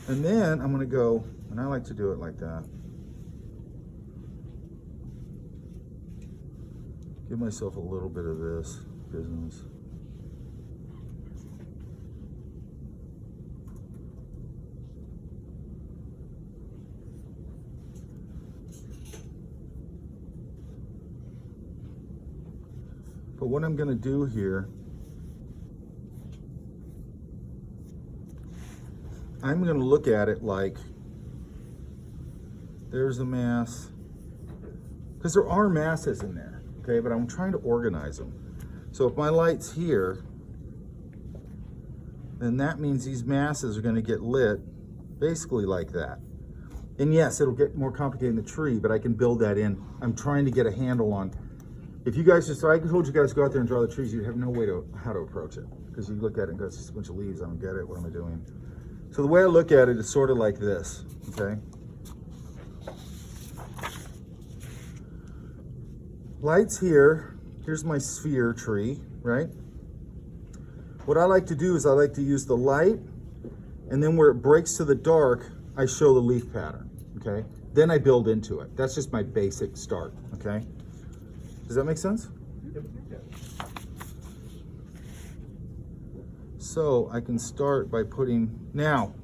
And then I'm going to go, and I like to do it like that. Give myself a little bit of this business. But what I'm going to do here, I'm going to look at it like there's a mass, because there are masses in there, okay, but I'm trying to organize them. So if my light's here, then that means these masses are going to get lit basically like that. And yes, it'll get more complicated in the tree, but I can build that in. I'm trying to get a handle on, if you guys just, I told you guys to go out there and draw the trees, you'd have no way to, how to approach it. Because you look at it and go, it's just a bunch of leaves, I don't get it, what am I doing? So the way I look at it is sort of like this, okay? Light's here, here's my sphere tree, right? What I like to do is I like to use the light, and then where it breaks to the dark, I show the leaf pattern, okay? Then I build into it. That's just my basic start, okay? Does that make sense? Yep. So I can start by putting, now,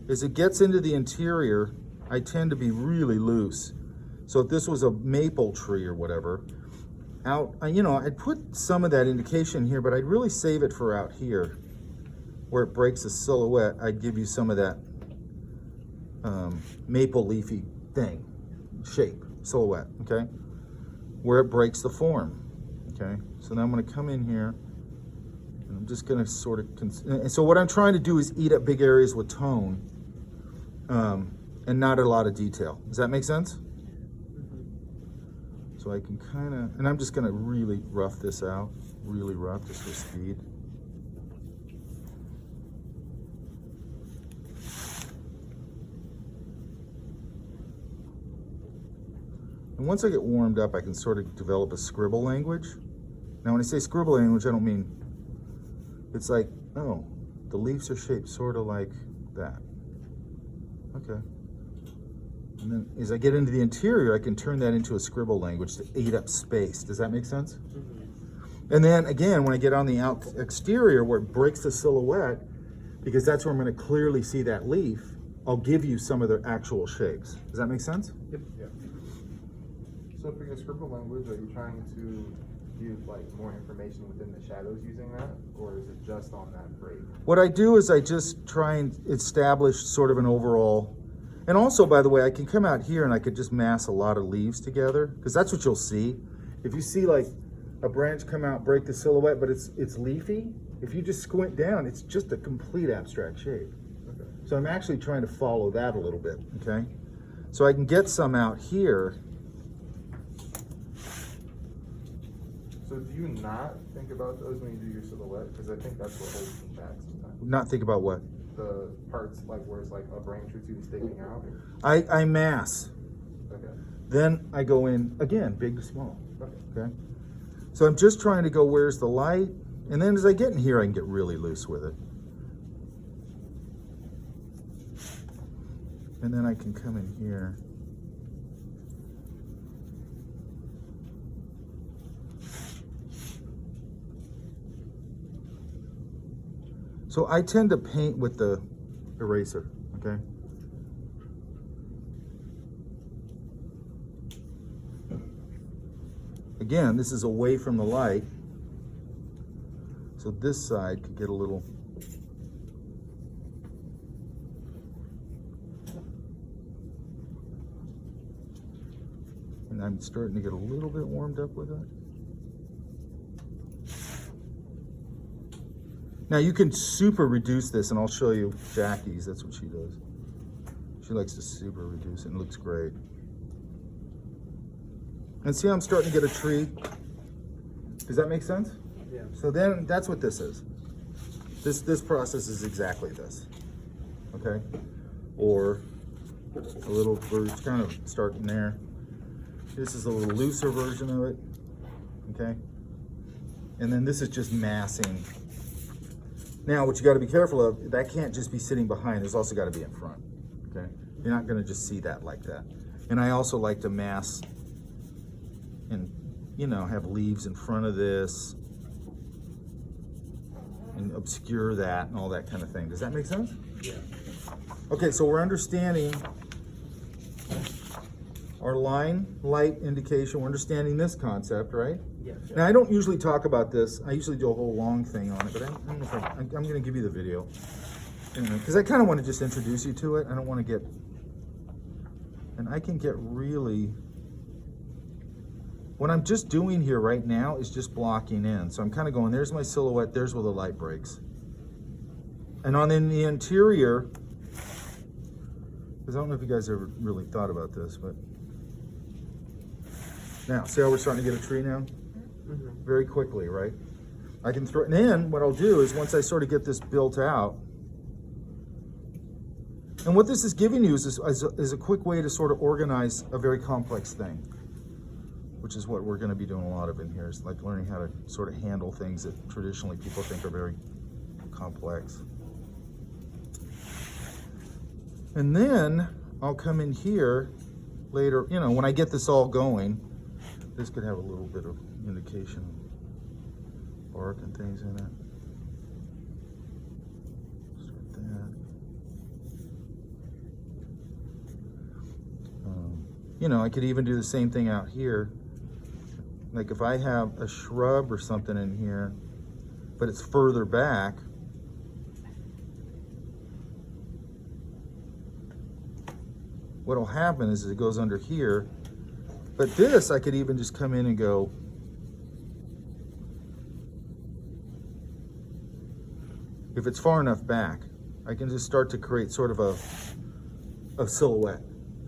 as it gets into the interior, I tend to be really loose. So if this was a maple tree or whatever, I'd put some of that indication here, but I'd really save it for out here, where it breaks the silhouette. I'd give you some of that maple leafy thing, shape, silhouette, okay? Where it breaks the form, okay? So now I'm gonna come in here, and I'm just gonna sort of, and so what I'm trying to do is eat up big areas with tone, and not a lot of detail. Does that make sense? So I can kind of, and I'm just gonna really rough this out, really rough, just for speed. And once I get warmed up, I can sort of develop a scribble language. Now when I say scribble language, I don't mean, it's like, oh, the leaves are shaped sort of like that. Okay. And then as I get into the interior, I can turn that into a scribble language to eat up space. Does that make sense? And then again, when I get on the exterior where it breaks the silhouette, because that's where I'm going to clearly see that leaf, I'll give you some of the actual shapes. Does that make sense? Yep. Yeah. So for your scribble language, are you trying to give like more information within the shadows using that, or is it just on that break? What I do is I just try and establish sort of an overall, and also, by the way, I can come out here and I could just mass a lot of leaves together, because that's what you'll see. If you see like a branch come out, break the silhouette, but it's leafy, if you just squint down, it's just a complete abstract shape. Okay. So I'm actually trying to follow that a little bit, okay? So I can get some out here. So do you not think about those when you do your silhouette? Because I think that's what holds them back sometimes. Not think about what? The parts like where it's like a branch or two sticking out. I mass. Okay. Then I go in, again, big to small, Okay. okay? So I'm just trying to go, where's the light? And then as I get in here, I can get really loose with it. And then I can come in here. So I tend to paint with the eraser, okay? Again, this is away from the light. So this side could get a little, and I'm starting to get a little bit warmed up with it. Now you can super reduce this, and I'll show you Jackie's, that's what she does. She likes to super reduce it, and it looks great. And see how I'm starting to get a tree? Does that make sense? Yeah. So then that's what this is. This process is exactly this, okay? Or a little, we're kind of starting there. This is a little looser version of it, okay? And then this is just massing. Now, what you got to be careful of, that can't just be sitting behind. There's also got to be in front, okay? You're not going to just see that like that. And I also like to mass and, you know, have leaves in front of this and obscure that and all that kind of thing. Does that make sense? Yeah. Okay, so we're understanding our line light indication. We're understanding this concept, right? Yes. Now, I don't usually talk about this. I usually do a whole long thing on it, but I don't know if I'm going to give you the video. Because I kind of want to just introduce you to it. I don't want to get, and I can get really What I'm just doing here right now is just blocking in. So I'm kind of going, there's my silhouette, there's where the light breaks. And on in the interior, because I don't know if you guys ever really thought about this, but now, see how we're starting to get a tree now? Very quickly, right? I can throw, and then what I'll do is once I sort of get this built out, and what this is giving you is a quick way to sort of organize a very complex thing, which is what we're going to be doing a lot of in here, is like learning how to sort of handle things that traditionally people think are very complex. And then I'll come in here later, you know, when I get this all going. This could have a little bit of indication of bark and things in it. Start that. You know, I could even do the same thing out here. Like if I have a shrub or something in here, but it's further back, what'll happen is it goes under here. But this, I could even just come in and go, if it's far enough back, I can just start to create sort of a silhouette.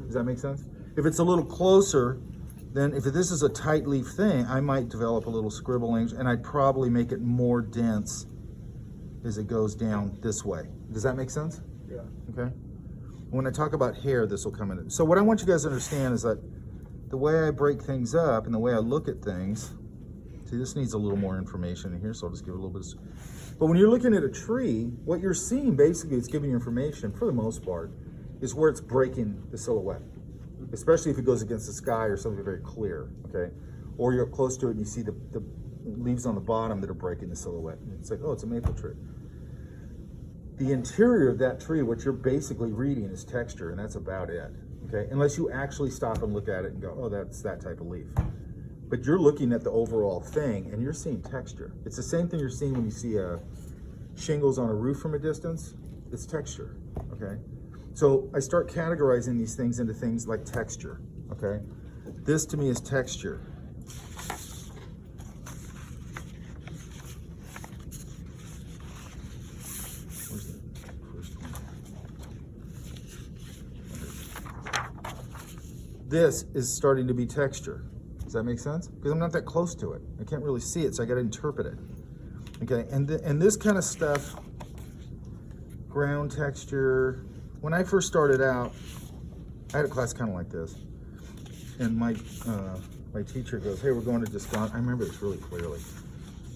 Does that make sense? If it's a little closer, then if this is a tight leaf thing, I might develop a little scribbling, and I'd probably make it more dense as it goes down this way. Does that make sense? Yeah. Okay. When I talk about hair, this will come in. So what I want you guys to understand is that the way I break things up and the way I look at things, see, this needs a little more information in here, so I'll just give it a little bit of, but when you're looking at a tree, what you're seeing basically, it's giving you information for the most part, is where it's breaking the silhouette, especially if it goes against the sky or something very clear, okay? Or you're up close to it and you see the leaves on the bottom that are breaking the silhouette. And it's like, oh, it's a maple tree. The interior of that tree, what you're basically reading is texture, and that's about it. Okay, unless you actually stop and look at it and go, oh, that's that type of leaf. But you're looking at the overall thing and you're seeing texture. It's the same thing you're seeing when you see shingles on a roof from a distance. It's texture, okay? So I start categorizing these things into things like texture, okay? This to me is texture. Where's the first one? This is starting to be texture. Does that make sense? Because I'm not that close to it. I can't really see it, so I got to interpret it. Okay, and this kind of stuff, ground texture. When I first started out, I had a class kind of like this, and my teacher goes, "Hey, we're going to Descanso." I remember this really clearly.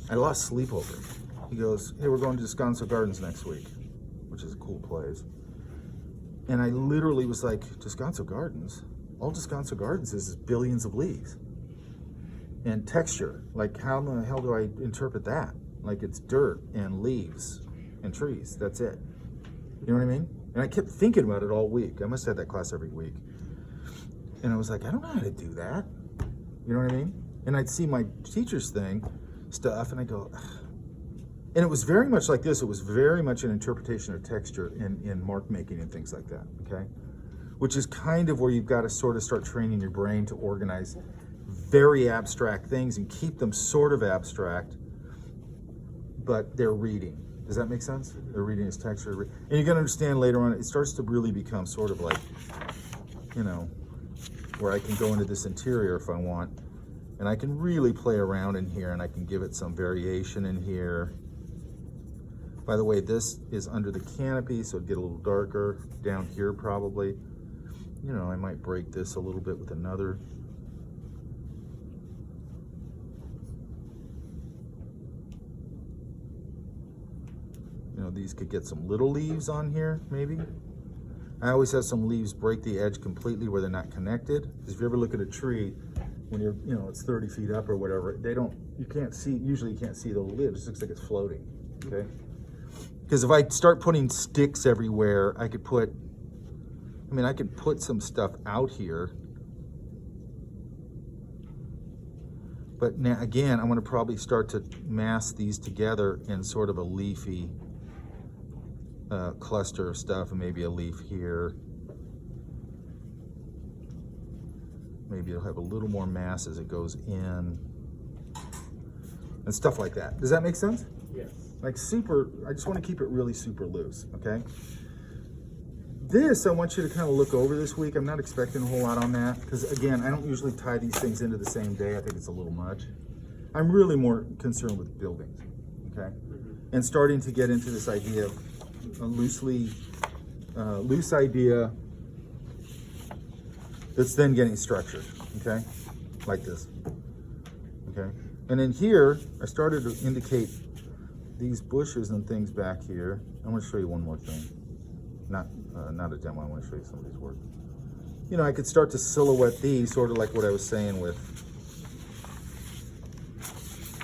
I lost sleep over it. He goes, "Hey, we're going to Descanso Gardens next week," which is a cool place. And I literally was like, "Descanso Gardens? All Descanso Gardens is billions of leaves and texture. Like, how in the hell do I interpret that? Like, it's dirt and leaves and trees. That's it. You know what I mean?" And I kept thinking about it all week. I must have had that class every week. And I was like, I don't know how to do that. You know what I mean? And I'd see my teacher's stuff, and I go, ugh. And it was very much like this. It was very much an interpretation of texture in mark making and things like that, okay? Which is kind of where you've got to sort of start training your brain to organize very abstract things and keep them sort of abstract, but they're reading. Does that make sense? They're reading as texture. And you're gonna understand later on, it starts to really become sort of like, you know, where I can go into this interior if I want, and I can really play around in here, and I can give it some variation in here. By the way, this is under the canopy, so it'd get a little darker down here probably. You know, I might break this a little bit with another. You know, these could get some little leaves on here, maybe. I always have some leaves break the edge completely where they're not connected. Because if you ever look at a tree, when you're, you know, it's 30 feet up or whatever, you can't see, usually you can't see the leaves. It just looks like it's floating, okay? Because if I start putting sticks everywhere, I could put some stuff out here. But now, again, I'm gonna probably start to mass these together in sort of a leafy cluster of stuff, and maybe a leaf here. maybe it'll have a little more mass as it goes in and stuff like that. Does that make sense? Yes. Like super, I just want to keep it really super loose, okay? This, I want you to kind of look over this week. I'm not expecting a whole lot on that because, again, I don't usually tie these things into the same day. I think it's a little much. I'm really more concerned with buildings, okay? And starting to get into this idea of a loose idea that's then getting structured, okay? Like this, okay? And then here, I started to indicate these bushes and things back here. I'm gonna show you one more thing. Not a demo, I wanna show you some of these work. You know, I could start to silhouette these, sort of like what I was saying with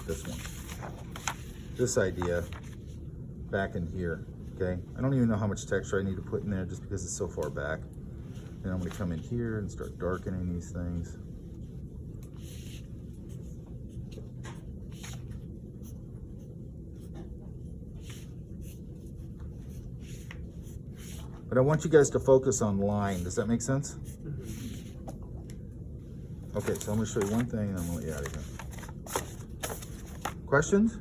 this one. This idea back in here, okay? I don't even know how much texture I need to put in there just because it's so far back. And I'm gonna come in here and start darkening these things. But I want you guys to focus on line. Does that make sense? Okay, so I'm gonna show you one thing and I'm gonna let you out of here. Questions?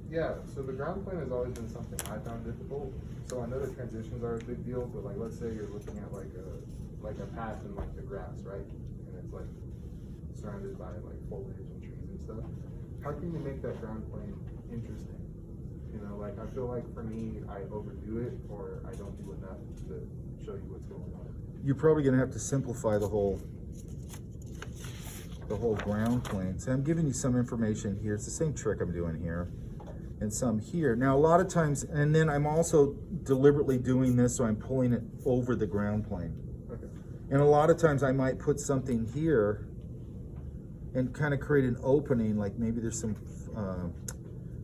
Yeah, so the ground plane has always been something I found difficult. So I know the transitions are a big deal, but like, let's say you're looking at like a path in like the grass, right? And it's like surrounded by like foliage and trees and stuff. How can you make that ground plane interesting? You know, like I feel like for me, I overdo it or I don't do enough to show you what's going on. You're probably gonna have to simplify the whole ground plane. So I'm giving you some information here. It's the same trick I'm doing here and some here. Now a lot of times, and then I'm also deliberately doing this so I'm pulling it over the ground plane. Okay. And a lot of times I might put something here and kind of create an opening, like maybe there's some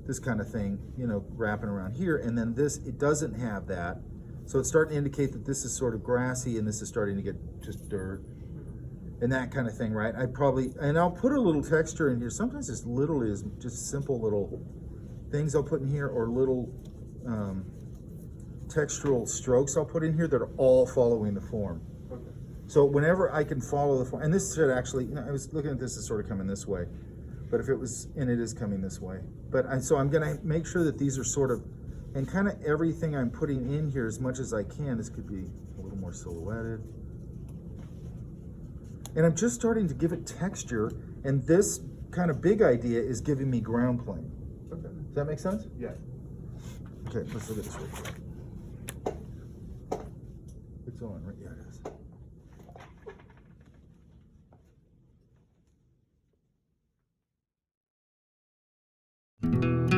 this kind of thing, you know, wrapping around here, and then this, it doesn't have that. So it's starting to indicate that this is sort of grassy and this is starting to get just dirt and that kind of thing, right? I'll put a little texture in here. Sometimes as little as just simple little things I'll put in here, or little textural strokes I'll put in here that are all following the form. Okay. So whenever I can follow the form, and this should actually, you know, I was looking at this as sort of coming this way, but if it was, and it is coming this way. So I'm gonna make sure that these are sort of, and kind of everything I'm putting in here as much as I can, this could be a little more silhouetted. And I'm just starting to give it texture, and this kind of big idea is giving me ground plane. Okay. Does that make sense? Yeah. Okay, let's look at this real quick. It's on, right? Yeah, it is.